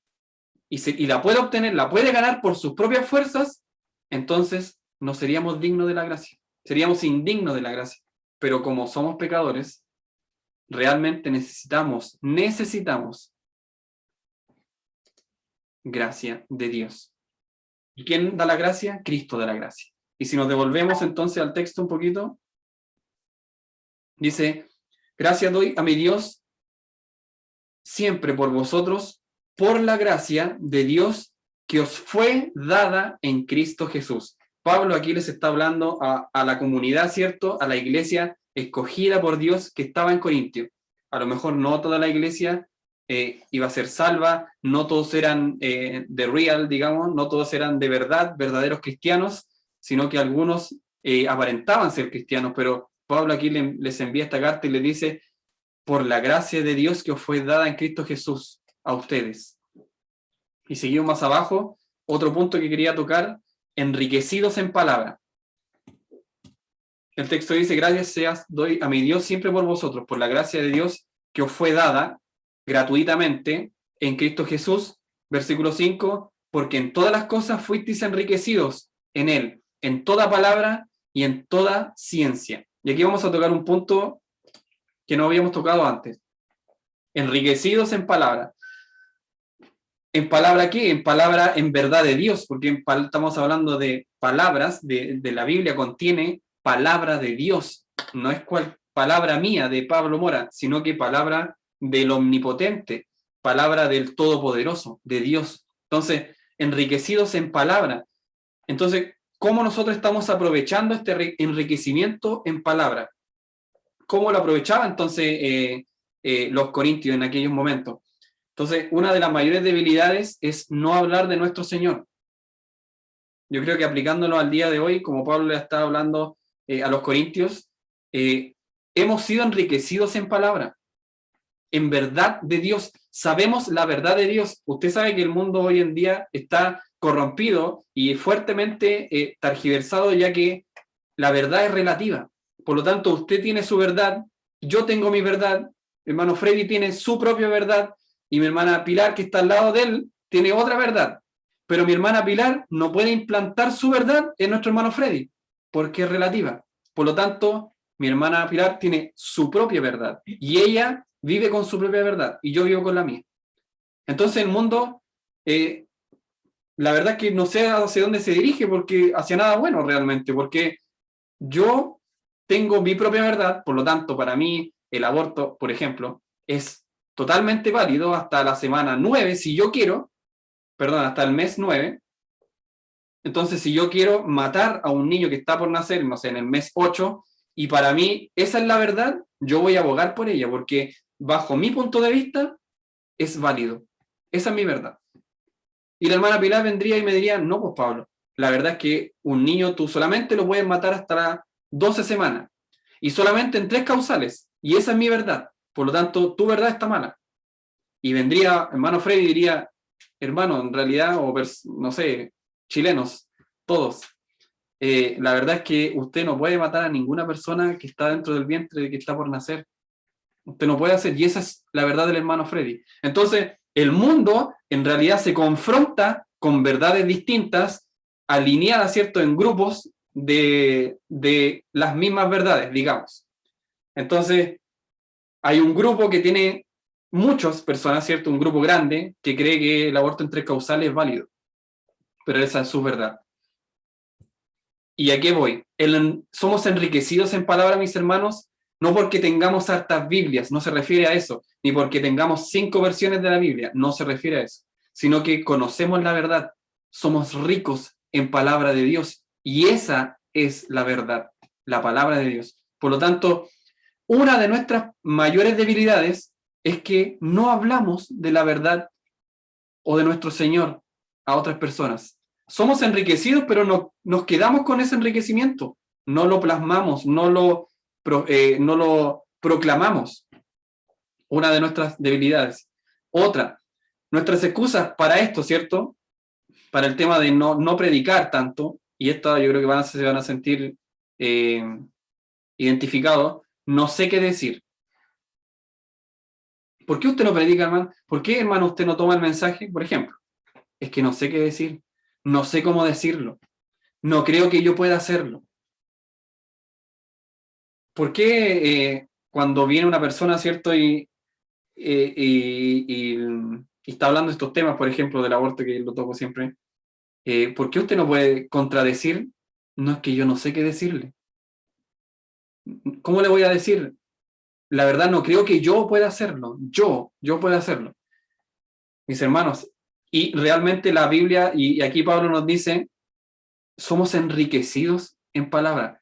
y la puede obtener, la puede ganar por sus propias fuerzas, entonces no seríamos dignos de la gracia, seríamos indignos de la gracia. Pero como somos pecadores, realmente necesitamos gracia de Dios. ¿Y quién da la gracia? Cristo da la gracia. Y si nos devolvemos entonces al texto un poquito, dice, gracias doy a mi Dios siempre por vosotros, por la gracia de Dios que os fue dada en Cristo Jesús. Pablo aquí les está hablando a la comunidad, ¿cierto? A la iglesia escogida por Dios que estaba en Corintio. A lo mejor no toda la iglesia iba a ser salva, no todos eran de real, digamos, no todos eran de verdad, verdaderos cristianos, sino que algunos aparentaban ser cristianos, pero Pablo aquí les envía esta carta y les dice, por la gracia de Dios que os fue dada en Cristo Jesús a ustedes. Y seguimos más abajo, otro punto que quería tocar, enriquecidos en palabra. El texto dice, gracias doy a mi Dios siempre por vosotros, por la gracia de Dios que os fue dada gratuitamente en Cristo Jesús. Versículo 5, porque en todas las cosas fuisteis enriquecidos en Él, en toda palabra y en toda ciencia. Y aquí vamos a tocar un punto que no habíamos tocado antes. Enriquecidos en palabra. ¿En palabra qué? En palabra en verdad de Dios, porque estamos hablando de palabras, de la Biblia contiene palabra de Dios. No es cual palabra mía de Pablo Mora, sino que palabra del Omnipotente, palabra del Todopoderoso, de Dios. Entonces, enriquecidos en palabra. Entonces, ¿cómo nosotros estamos aprovechando este enriquecimiento en palabra? ¿Cómo lo aprovechaban entonces los corintios en aquellos momentos? Entonces, una de las mayores debilidades es no hablar de nuestro Señor. Yo creo que aplicándolo al día de hoy, como Pablo le está hablando a los corintios, hemos sido enriquecidos en palabra, en verdad de Dios. Sabemos la verdad de Dios. Usted sabe que el mundo hoy en día está corrompido y fuertemente tergiversado, ya que la verdad es relativa. Por lo tanto, usted tiene su verdad, yo tengo mi verdad, mi hermano Freddy tiene su propia verdad, y mi hermana Pilar, que está al lado de él, tiene otra verdad. Pero mi hermana Pilar no puede implantar su verdad en nuestro hermano Freddy, porque es relativa. Por lo tanto, mi hermana Pilar tiene su propia verdad, y ella vive con su propia verdad, y yo vivo con la mía. Entonces el mundo, la verdad es que no sé hacia dónde se dirige, porque hacia nada bueno realmente, porque yo tengo mi propia verdad, por lo tanto, para mí el aborto, por ejemplo, es totalmente válido hasta la semana 9, si yo quiero, perdón, hasta el mes 9. Entonces, si yo quiero matar a un niño que está por nacer, no sé, en el mes 8, y para mí esa es la verdad, yo voy a abogar por ella, porque bajo mi punto de vista es válido. Esa es mi verdad. Y la hermana Pilar vendría y me diría, no, pues Pablo, la verdad es que un niño tú solamente lo puedes matar hasta las 12 semanas, y solamente en 3 causales, y esa es mi verdad. Por lo tanto, tu verdad está mala. Y vendría hermano Freddy y diría, hermano, en realidad, o no sé, chilenos, todos, la verdad es que usted no puede matar a ninguna persona que está dentro del vientre, que está por nacer. Usted no puede hacer, y esa es la verdad del hermano Freddy. Entonces, el mundo en realidad se confronta con verdades distintas, alineadas, ¿cierto?, en grupos de las mismas verdades, digamos. Entonces, hay un grupo que tiene muchas personas, ¿cierto? Un grupo grande que cree que el aborto en 3 causales es válido. Pero esa es su verdad. ¿Y a qué voy? Somos enriquecidos en palabra, mis hermanos, no porque tengamos hartas Biblias, no se refiere a eso, ni porque tengamos 5 versiones de la Biblia, no se refiere a eso, sino que conocemos la verdad, somos ricos en palabra de Dios, y esa es la verdad, la palabra de Dios. Por lo tanto, una de nuestras mayores debilidades es que no hablamos de la verdad o de nuestro Señor a otras personas. Somos enriquecidos, pero no, nos quedamos con ese enriquecimiento. No lo plasmamos, no lo proclamamos. Una de nuestras debilidades. Otra, nuestras excusas para esto, ¿cierto? Para el tema de no predicar tanto, y esto yo creo que se van a sentir identificados. No sé qué decir. ¿Por qué usted no predica, hermano? ¿Por qué, hermano, usted no toma el mensaje? Por ejemplo, es que no sé qué decir, no sé cómo decirlo, no creo que yo pueda hacerlo. ¿Por qué cuando viene una persona, ¿cierto? Y y está hablando de estos temas, por ejemplo, del aborto, que lo toco siempre, ¿por qué usted no puede contradecir? No, es que yo no sé qué decirle. ¿Cómo le voy a decir? La verdad no creo que yo pueda hacerlo. Yo pueda hacerlo. Mis hermanos, y realmente la Biblia, y aquí Pablo nos dice, somos enriquecidos en palabra.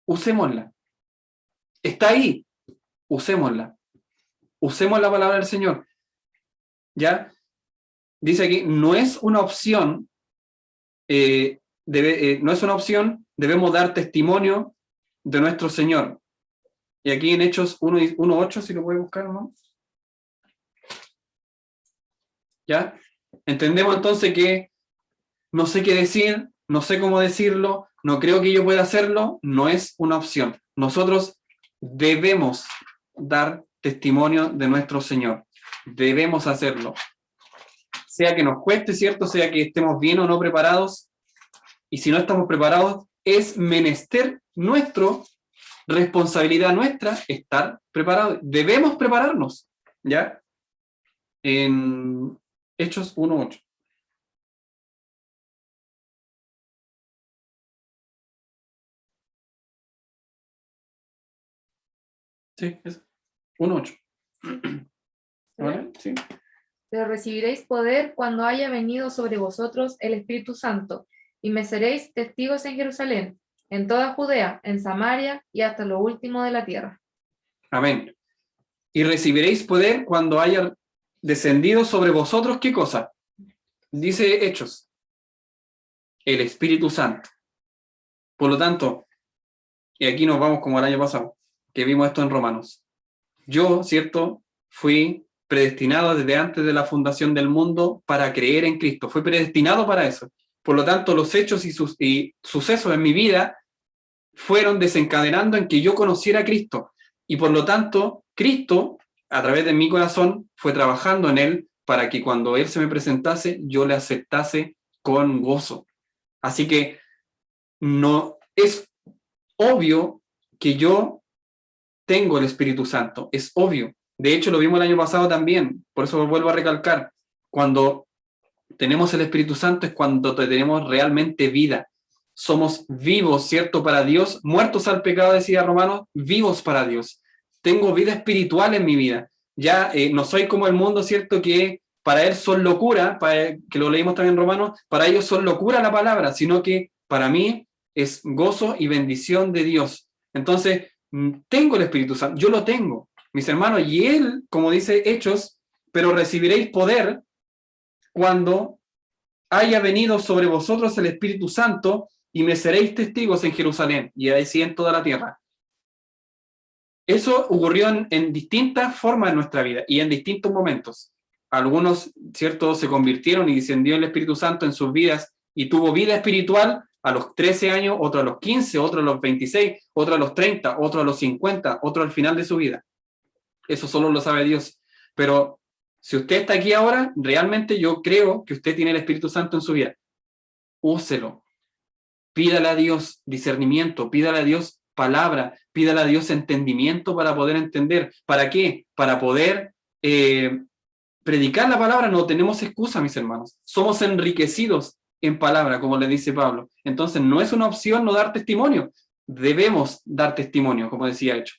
Usémosla. Está ahí. Usémosla. Usemos la palabra del Señor. ¿Ya? Dice aquí, no es una opción, no es una opción, debemos dar testimonio de nuestro Señor. Y aquí en Hechos 1:8, si lo puede buscar, ¿no? ¿Ya? Entendemos entonces que no sé qué decir, no sé cómo decirlo, no creo que yo pueda hacerlo, no es una opción. Nosotros debemos dar testimonio de nuestro Señor. Debemos hacerlo. Sea que nos cueste, ¿cierto? Sea que estemos bien o no preparados. Y si no estamos preparados, es menester nuestro, responsabilidad nuestra, estar preparados. Debemos prepararnos, ¿ya? En Hechos 1:8. Sí, es 1:8. ¿Vale? Sí. Pero recibiréis poder cuando haya venido sobre vosotros el Espíritu Santo, y me seréis testigos en Jerusalén, en toda Judea, en Samaria y hasta lo último de la tierra. Amén. Y recibiréis poder cuando haya descendido sobre vosotros, ¿qué cosa? Dice Hechos, el Espíritu Santo. Por lo tanto, y aquí nos vamos como el año pasado, que vimos esto en Romanos. Yo, ¿cierto? Fui predestinado desde antes de la fundación del mundo para creer en Cristo. Fui predestinado para eso. Por lo tanto, los hechos y sucesos en mi vida fueron desencadenando en que yo conociera a Cristo. Y por lo tanto, Cristo, a través de mi corazón, fue trabajando en él para que cuando él se me presentase, yo le aceptase con gozo. Así que no es obvio que yo tengo el Espíritu Santo, es obvio. De hecho, lo vimos el año pasado también, por eso lo vuelvo a recalcar. Cuando tenemos el Espíritu Santo es cuando tenemos realmente vida. Somos vivos, ¿cierto? Para Dios, muertos al pecado, decía Romanos, vivos para Dios. Tengo vida espiritual en mi vida. Ya no soy como el mundo, ¿cierto? Que para él son locura, que lo leímos también en Romanos, para ellos son locura la palabra, sino que para mí es gozo y bendición de Dios. Entonces, tengo el Espíritu Santo, yo lo tengo, mis hermanos, y él, como dice Hechos, pero recibiréis poder cuando haya venido sobre vosotros el Espíritu Santo y me seréis testigos en Jerusalén y así en toda la tierra. Eso ocurrió en distintas formas en nuestra vida y en distintos momentos. Algunos, ¿cierto?, se convirtieron y descendió el Espíritu Santo en sus vidas y tuvo vida espiritual a los 13 años, otro a los 15, otro a los 26, otro a los 30, otro a los 50, otro al final de su vida. Eso solo lo sabe Dios. Pero si usted está aquí ahora, realmente yo creo que usted tiene el Espíritu Santo en su vida. Úselo. Pídale a Dios discernimiento, pídale a Dios palabra, pídale a Dios entendimiento para poder entender. ¿Para qué? Para poder predicar la palabra. No tenemos excusa, mis hermanos. Somos enriquecidos en palabra, como le dice Pablo. Entonces no es una opción no dar testimonio. Debemos dar testimonio, como decía Hecho.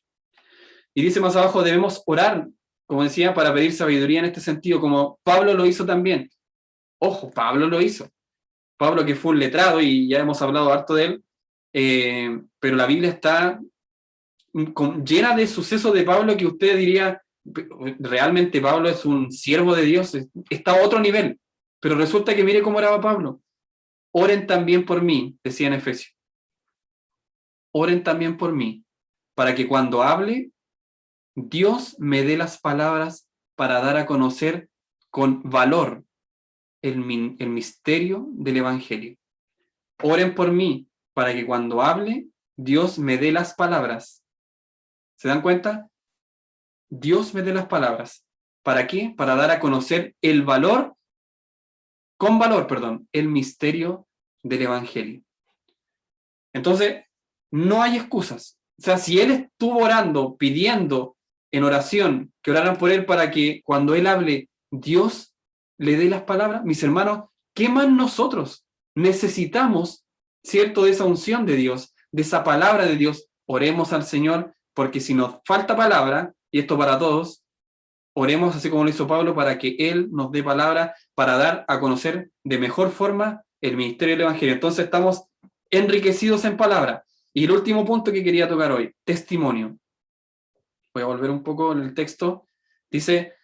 Y dice más abajo, debemos orar, como decía, para pedir sabiduría en este sentido, como Pablo lo hizo también. Ojo, Pablo lo hizo. Pablo, que fue un letrado, y ya hemos hablado harto de él, pero la Biblia está llena de sucesos de Pablo que usted diría, realmente Pablo es un siervo de Dios, está a otro nivel. Pero resulta que mire cómo oraba Pablo. Oren también por mí, decía en Efesios. Oren también por mí, para que cuando hable, Dios me dé las palabras para dar a conocer con valor el misterio del Evangelio. Oren por mí para que cuando hable, Dios me dé las palabras. ¿Se dan cuenta? Dios me dé las palabras. ¿Para qué? Para dar a conocer el misterio del Evangelio. Entonces, no hay excusas. O sea, si él estuvo orando, pidiendo en oración que oraran por él para que cuando él hable, Dios le dé las palabras. Mis hermanos, ¿qué más nosotros necesitamos, cierto, de esa unción de Dios, de esa palabra de Dios? Oremos al Señor, porque si nos falta palabra, y esto para todos, oremos así como lo hizo Pablo, para que Él nos dé palabra para dar a conocer de mejor forma el ministerio del Evangelio. Entonces estamos enriquecidos en palabra. Y el último punto que quería tocar hoy, testimonio. Voy a volver un poco en el texto. Dice,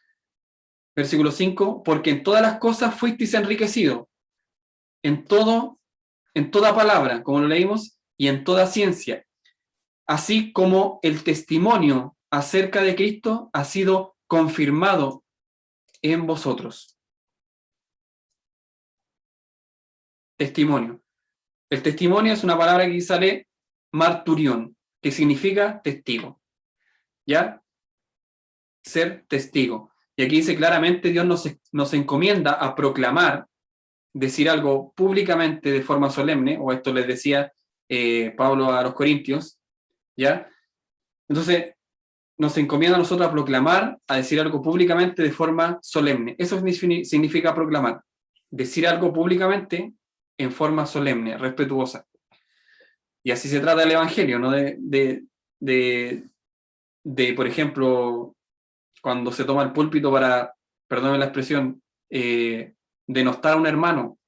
versículo 5, porque en todas las cosas fuisteis enriquecidos, en toda palabra, como lo leímos, y en toda ciencia, así como el testimonio acerca de Cristo ha sido confirmado en vosotros. Testimonio. El testimonio es una palabra que sale marturión, que significa testigo. ¿Ya? Ser testigo. Y aquí dice claramente, Dios nos encomienda a proclamar, decir algo públicamente de forma solemne, o esto les decía Pablo a los Corintios, ¿ya? Entonces, nos encomienda a nosotros a proclamar, a decir algo públicamente de forma solemne. Eso significa proclamar. Decir algo públicamente en forma solemne, respetuosa. Y así se trata el Evangelio, ¿no? Por ejemplo, cuando se toma el púlpito para, perdónenme la expresión, denostar a un hermano.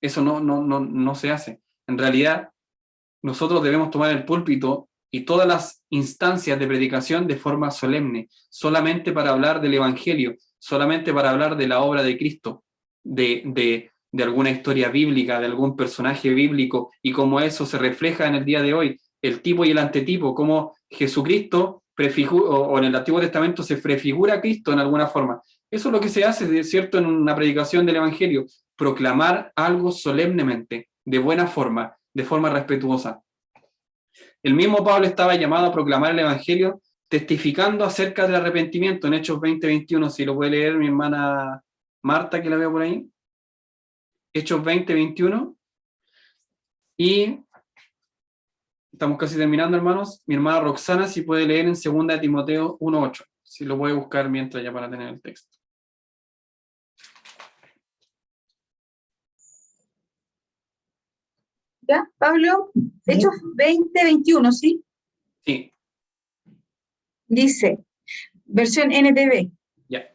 Eso no se hace. En realidad, nosotros debemos tomar el púlpito y todas las instancias de predicación de forma solemne, solamente para hablar del Evangelio, solamente para hablar de la obra de Cristo, de alguna historia bíblica, de algún personaje bíblico, y cómo eso se refleja en el día de hoy, el tipo y el antetipo, cómo Jesucristo o en el Antiguo Testamento se prefigura a Cristo en alguna forma. Eso es lo que se hace, ¿cierto?, en una predicación del Evangelio, proclamar algo solemnemente, de buena forma, de forma respetuosa. El mismo Pablo estaba llamado a proclamar el Evangelio, testificando acerca del arrepentimiento en Hechos 20:21, si lo puede leer mi hermana Marta, que la veo por ahí. Hechos 20:21. Y estamos casi terminando, hermanos. Mi hermana Roxana, si puede leer en 2 Timoteo 1:8, si lo puede buscar mientras, ya para tener el texto. ¿Ya, Pablo? Hechos 20:21, ¿sí? Sí. Dice, versión NTV. Ya.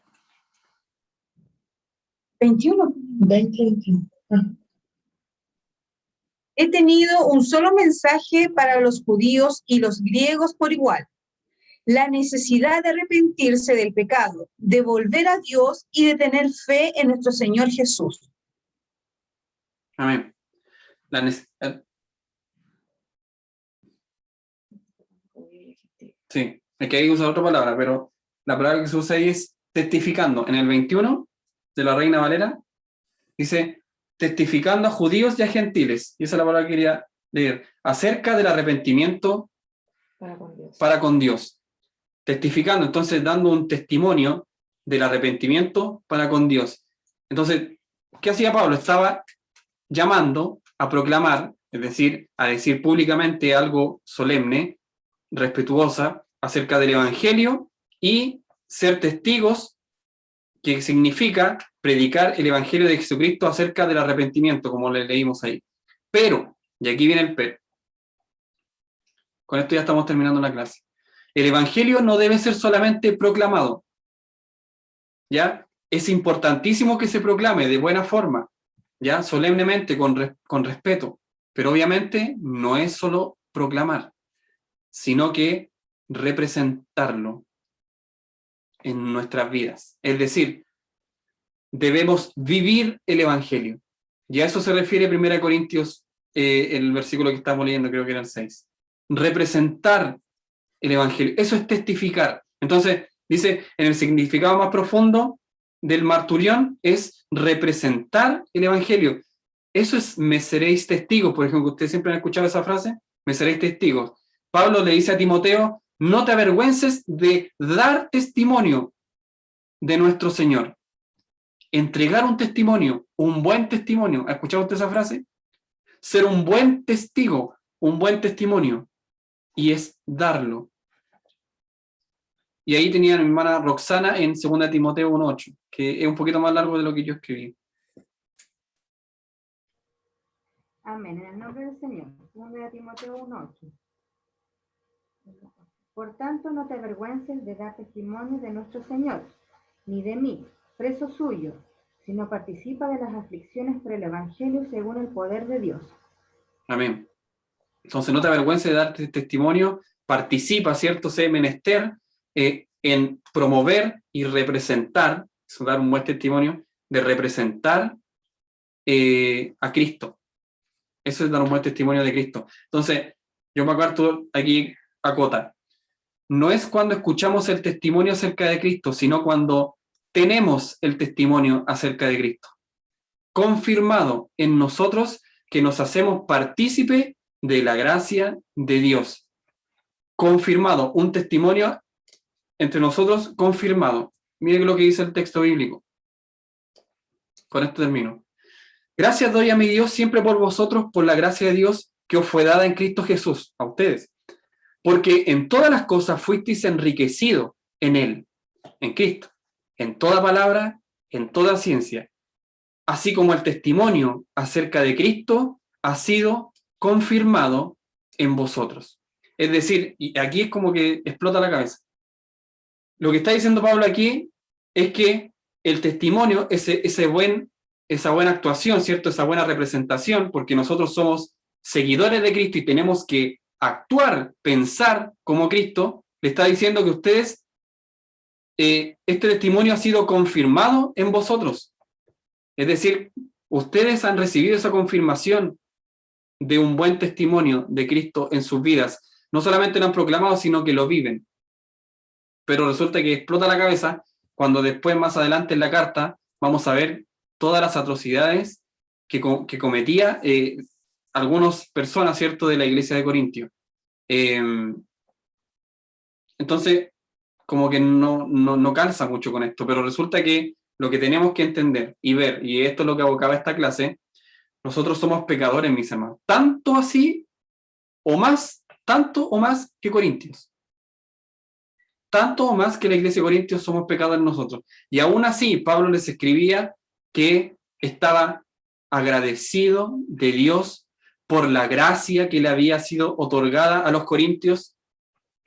21. 20:21. He tenido un solo mensaje para los judíos y los griegos por igual. La necesidad de arrepentirse del pecado, de volver a Dios y de tener fe en nuestro Señor Jesús. Amén. La necesidad. Sí, es que hay que usar otra palabra, pero la palabra que se usa ahí es testificando. En el 21 de la Reina Valera dice testificando a judíos y a gentiles, y esa es la palabra que quería leer, acerca del arrepentimiento para con Dios. Testificando, entonces dando un testimonio del arrepentimiento para con Dios. Entonces, ¿qué hacía Pablo? Estaba llamando a proclamar, es decir, a decir públicamente algo solemne, respetuosa, acerca del Evangelio y ser testigos, que significa predicar el Evangelio de Jesucristo acerca del arrepentimiento, como le leímos ahí. Pero, y aquí viene el pero, con esto ya estamos terminando la clase, el Evangelio no debe ser solamente proclamado, ¿ya? Es importantísimo que se proclame de buena forma, ¿ya? Solemnemente, con respeto, pero obviamente no es solo proclamar, sino que representarlo en nuestras vidas. Es decir, debemos vivir el Evangelio. Y a eso se refiere 1 Corintios, el versículo que estamos leyendo, creo que era el 6. Representar el Evangelio. Eso es testificar. Entonces, dice, en el significado más profundo del marturión es representar el Evangelio. Eso es, me seréis testigos. Por ejemplo, ustedes siempre han escuchado esa frase, me seréis testigos. Pablo le dice a Timoteo, no te avergüences de dar testimonio de nuestro Señor. Entregar un testimonio, un buen testimonio. ¿Ha escuchado usted esa frase? Ser un buen testigo, un buen testimonio. Y es darlo. y ahí tenía a mi hermana Roxana en 2 Timoteo 1:8, que es un poquito más largo de lo que yo escribí. Amén. En el nombre del Señor. 2 Timoteo 1:8. Por tanto, no te avergüences de dar testimonio de nuestro Señor, ni de mí, preso suyo, sino participa de las aflicciones por el Evangelio según el poder de Dios. Amén. Entonces, no te avergüences de darte testimonio, participa, ¿cierto? Sé menester en promover y representar, eso, dar un buen testimonio, de representar a Cristo. Eso es dar un buen testimonio de Cristo. Entonces, yo me acuerdo aquí, acota, no es cuando escuchamos el testimonio acerca de Cristo, sino cuando tenemos el testimonio acerca de Cristo, confirmado en nosotros que nos hacemos partícipe de la gracia de Dios. Confirmado, un testimonio entre nosotros confirmado. Miren lo que dice el texto bíblico. Con esto termino. Gracias doy a mi Dios siempre por vosotros, por la gracia de Dios que os fue dada en Cristo Jesús, a ustedes. Porque en todas las cosas fuisteis enriquecidos en Él, en Cristo, en toda palabra, en toda ciencia, así como el testimonio acerca de Cristo ha sido confirmado en vosotros. Es decir, y aquí es como que explota la cabeza. Lo que está diciendo Pablo aquí es que el testimonio, esa buena actuación, ¿cierto? Esa buena representación, porque nosotros somos seguidores de Cristo y tenemos que actuar, pensar como Cristo, le está diciendo que ustedes, este testimonio ha sido confirmado en vosotros. Es decir, ustedes han recibido esa confirmación de un buen testimonio de Cristo en sus vidas. No solamente lo han proclamado, sino que lo viven. Pero resulta que explota la cabeza cuando después, más adelante en la carta, vamos a ver todas las atrocidades que cometía algunas personas, ¿cierto?, de la iglesia de Corintio. Entonces, como que no calza mucho con esto, pero resulta que lo que tenemos que entender y ver, y esto es lo que abocaba esta clase, nosotros somos pecadores, mis hermanos, tanto o más que Corintios. Tanto o más que la iglesia de Corintios somos pecadores nosotros. Y aún así, Pablo les escribía que estaba agradecido de Dios por la gracia que le había sido otorgada a los corintios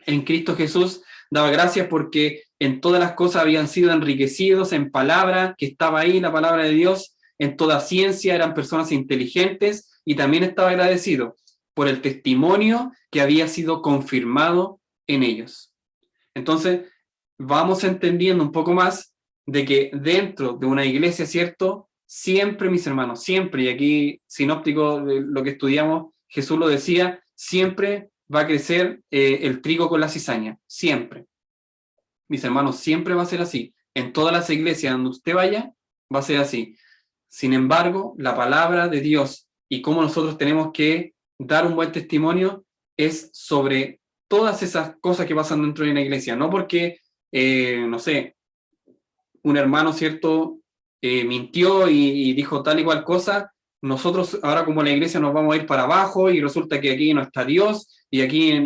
en Cristo Jesús. Daba gracias porque en todas las cosas habían sido enriquecidos en palabra, que estaba ahí la palabra de Dios, en toda ciencia eran personas inteligentes, y también estaba agradecido por el testimonio que había sido confirmado en ellos. Entonces, vamos entendiendo un poco más de que dentro de una iglesia, ¿cierto?, siempre, mis hermanos, siempre, y aquí sinóptico de lo que estudiamos, Jesús lo decía, siempre va a crecer el trigo con la cizaña, siempre. Mis hermanos, siempre va a ser así. En todas las iglesias donde usted vaya, va a ser así. Sin embargo, la palabra de Dios y cómo nosotros tenemos que dar un buen testimonio es sobre todas esas cosas que pasan dentro de una iglesia. No porque, no sé, un hermano, ¿cierto?, mintió y dijo tal y cual cosa, nosotros ahora como la iglesia nos vamos a ir para abajo y resulta que aquí no está Dios y aquí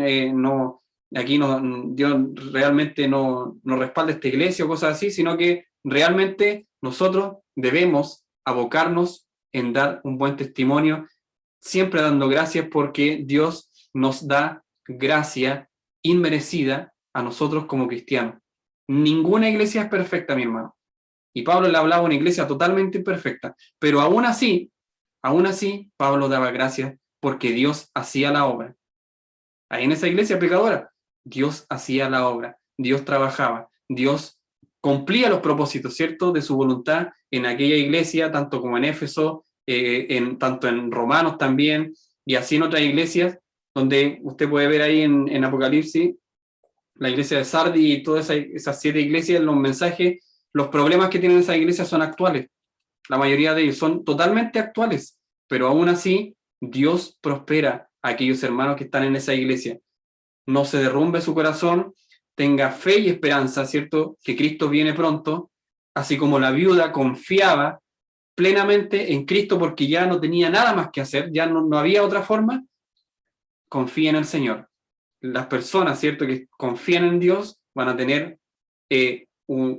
Dios realmente no respalda esta iglesia o cosas así, sino que realmente nosotros debemos abocarnos en dar un buen testimonio, siempre dando gracias porque Dios nos da gracia inmerecida a nosotros como cristianos. Ninguna iglesia es perfecta, mi hermano. Y Pablo le hablaba a una iglesia totalmente imperfecta, pero aún así, Pablo daba gracias porque Dios hacía la obra. Ahí en esa iglesia pecadora, Dios hacía la obra, Dios trabajaba, Dios cumplía los propósitos, ¿cierto?, de su voluntad en aquella iglesia, tanto como en Éfeso, tanto en Romanos también, y así en otras iglesias, donde usted puede ver ahí en Apocalipsis, la iglesia de Sardi y todas esas 7 iglesias, los mensajes, los problemas que tienen esas iglesias son actuales. La mayoría de ellos son totalmente actuales, pero aún así Dios prospera a aquellos hermanos que están en esa iglesia. No se derrumbe su corazón, tenga fe y esperanza, ¿cierto?, que Cristo viene pronto, así como la viuda confiaba plenamente en Cristo porque ya no tenía nada más que hacer, ya no había otra forma. Confía en el Señor. Las personas, ¿cierto?, que confían en Dios van a tener,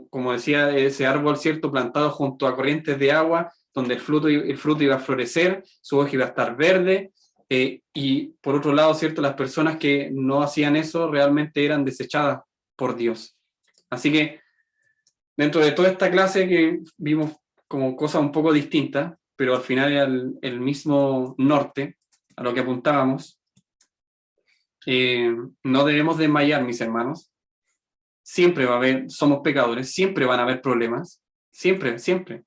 como decía, ese árbol, ¿cierto?, plantado junto a corrientes de agua, donde el fruto iba a florecer, su hoja iba a estar verde, y por otro lado, ¿cierto?, las personas que no hacían eso realmente eran desechadas por Dios. Así que dentro de toda esta clase que vimos como cosas un poco distintas, pero al final era el mismo norte a lo que apuntábamos, no debemos desmayar, mis hermanos. Siempre va a haber, somos pecadores, siempre van a haber problemas, siempre, siempre.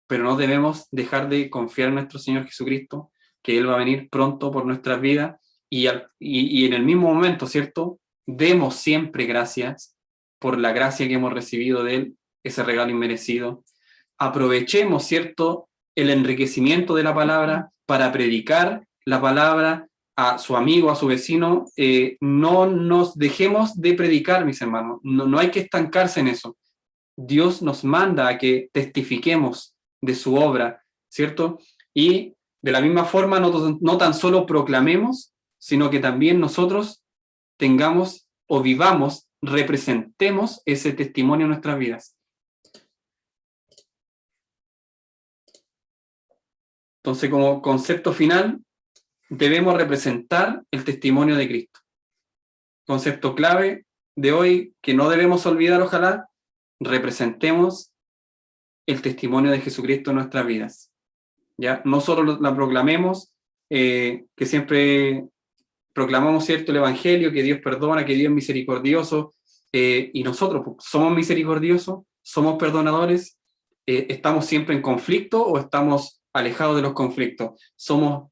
Pero no debemos dejar de confiar en nuestro Señor Jesucristo, que Él va a venir pronto por nuestras vidas, y en el mismo momento, ¿cierto? Demos siempre gracias por la gracia que hemos recibido de Él, ese regalo inmerecido. Aprovechemos, ¿cierto?, el enriquecimiento de la palabra para predicar la palabra a su amigo, a su vecino. No nos dejemos de predicar, mis hermanos. No hay que estancarse en eso. Dios nos manda a que testifiquemos de su obra, ¿cierto? Y de la misma forma no tan solo proclamemos, sino que también nosotros tengamos o vivamos, representemos ese testimonio en nuestras vidas. Entonces, como concepto final, debemos representar el testimonio de Cristo. Concepto clave de hoy que no debemos olvidar, ojalá, representemos el testimonio de Jesucristo en nuestras vidas. ¿Ya? No solo la proclamemos, que siempre proclamamos, ¿cierto?, el Evangelio, que Dios perdona, que Dios es misericordioso, y nosotros somos misericordiosos, somos perdonadores, estamos siempre en conflicto o estamos alejados de los conflictos, somos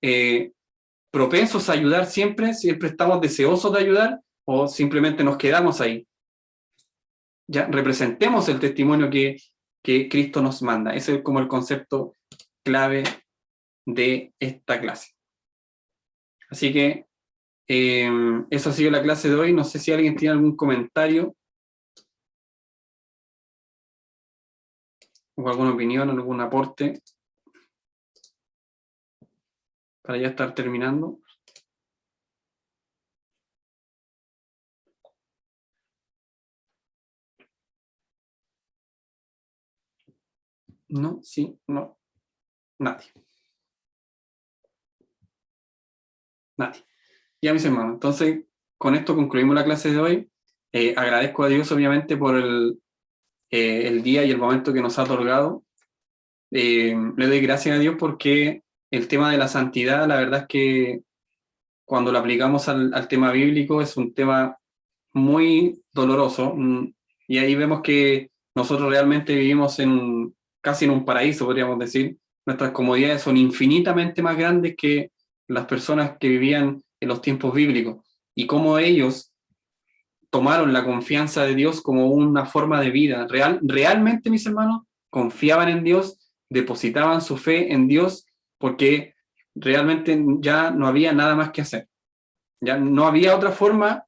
propensos a ayudar siempre estamos deseosos de ayudar, o simplemente nos quedamos ahí. Ya, representemos el testimonio que Cristo nos manda. Ese es como el concepto clave de esta clase. Así que eso ha sido la clase de hoy. No sé si alguien tiene algún comentario o alguna opinión, algún aporte para ya estar terminando. No, sí, no, nadie. Nadie. Ya, mis hermanos, entonces con esto concluimos la clase de hoy. Agradezco a Dios, obviamente, por el día y el momento que nos ha otorgado. Le doy gracias a Dios porque el tema de la santidad, la verdad es que cuando lo aplicamos al tema bíblico es un tema muy doloroso, y ahí vemos que nosotros realmente vivimos casi en un paraíso, podríamos decir. Nuestras comodidades son infinitamente más grandes que las personas que vivían en los tiempos bíblicos, y cómo ellos tomaron la confianza de Dios como una forma de vida. Realmente, mis hermanos, confiaban en Dios, depositaban su fe en Dios, porque realmente ya no había nada más que hacer. Ya no había otra forma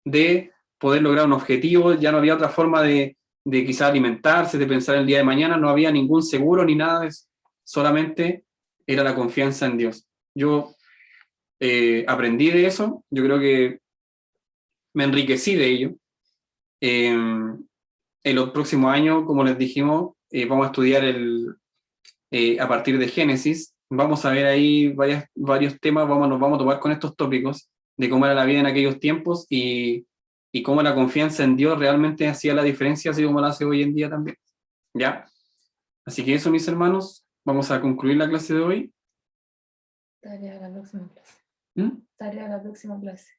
de poder lograr un objetivo, ya no había otra forma de quizá alimentarse, de pensar el día de mañana, no había ningún seguro ni nada de eso, solamente era la confianza en Dios. Yo aprendí de eso, yo creo que me enriquecí de ello. En los próximos años, como les dijimos, vamos a estudiar a partir de Génesis. Vamos a ver ahí varios temas, nos vamos a tomar con estos tópicos de cómo era la vida en aquellos tiempos y cómo la confianza en Dios realmente hacía la diferencia, así como la hace hoy en día también. ¿Ya? Así que eso, mis hermanos, vamos a concluir la clase de hoy. Tarea a la próxima clase. Tarea a la próxima clase.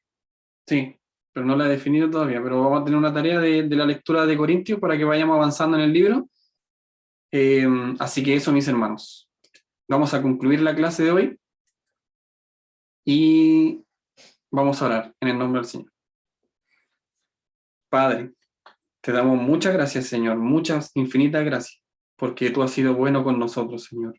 Sí, pero no la he definido todavía, pero vamos a tener una tarea de la lectura de Corintios para que vayamos avanzando en el libro. Así que eso, mis hermanos. Vamos a concluir la clase de hoy y vamos a orar en el nombre del Señor. Padre, te damos muchas gracias, Señor, muchas, infinitas gracias, porque tú has sido bueno con nosotros, Señor.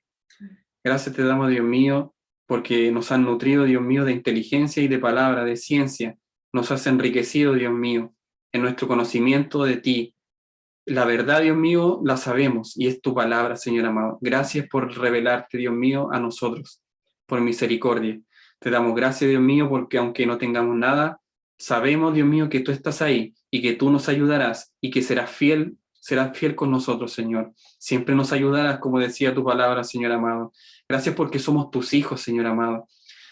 Gracias te damos, Dios mío, porque nos has nutrido, Dios mío, de inteligencia y de palabra, de ciencia. Nos has enriquecido, Dios mío, en nuestro conocimiento de ti. La verdad, Dios mío, la sabemos y es tu palabra, Señor amado. Gracias por revelarte, Dios mío, a nosotros, por misericordia. Te damos gracias, Dios mío, porque aunque no tengamos nada, sabemos, Dios mío, que tú estás ahí y que tú nos ayudarás y que serás fiel con nosotros, Señor. Siempre nos ayudarás, como decía tu palabra, Señor amado. Gracias porque somos tus hijos, Señor amado.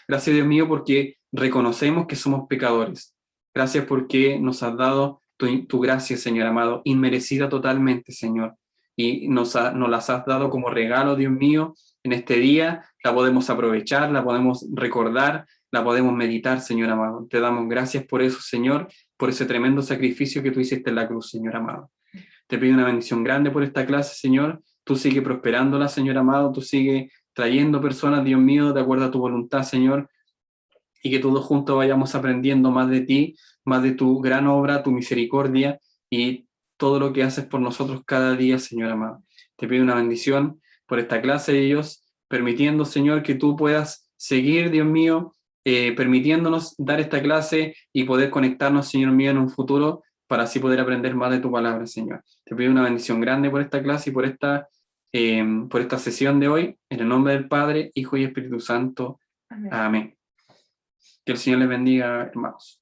Gracias, Dios mío, porque reconocemos que somos pecadores. Gracias porque nos has dado tu gracia, Señor amado, inmerecida totalmente, Señor. Y nos las has dado como regalo, Dios mío, en este día. La podemos aprovechar, la podemos recordar, la podemos meditar, Señor amado. Te damos gracias por eso, Señor, por ese tremendo sacrificio que tú hiciste en la cruz, Señor amado. Te pido una bendición grande por esta clase, Señor. Tú sigue prosperándola, Señor amado. Tú sigue trayendo personas, Dios mío, de acuerdo a tu voluntad, Señor. Y que todos juntos vayamos aprendiendo más de ti, más de tu gran obra, tu misericordia y todo lo que haces por nosotros cada día, Señor amado. Te pido una bendición por esta clase, Dios, permitiendo, Señor, que tú puedas seguir, Dios mío, permitiéndonos dar esta clase y poder conectarnos, Señor mío, en un futuro para así poder aprender más de tu palabra, Señor. Te pido una bendición grande por esta clase y por esta sesión de hoy, en el nombre del Padre, Hijo y Espíritu Santo. Amén. Amén. Que el Señor les bendiga, hermanos.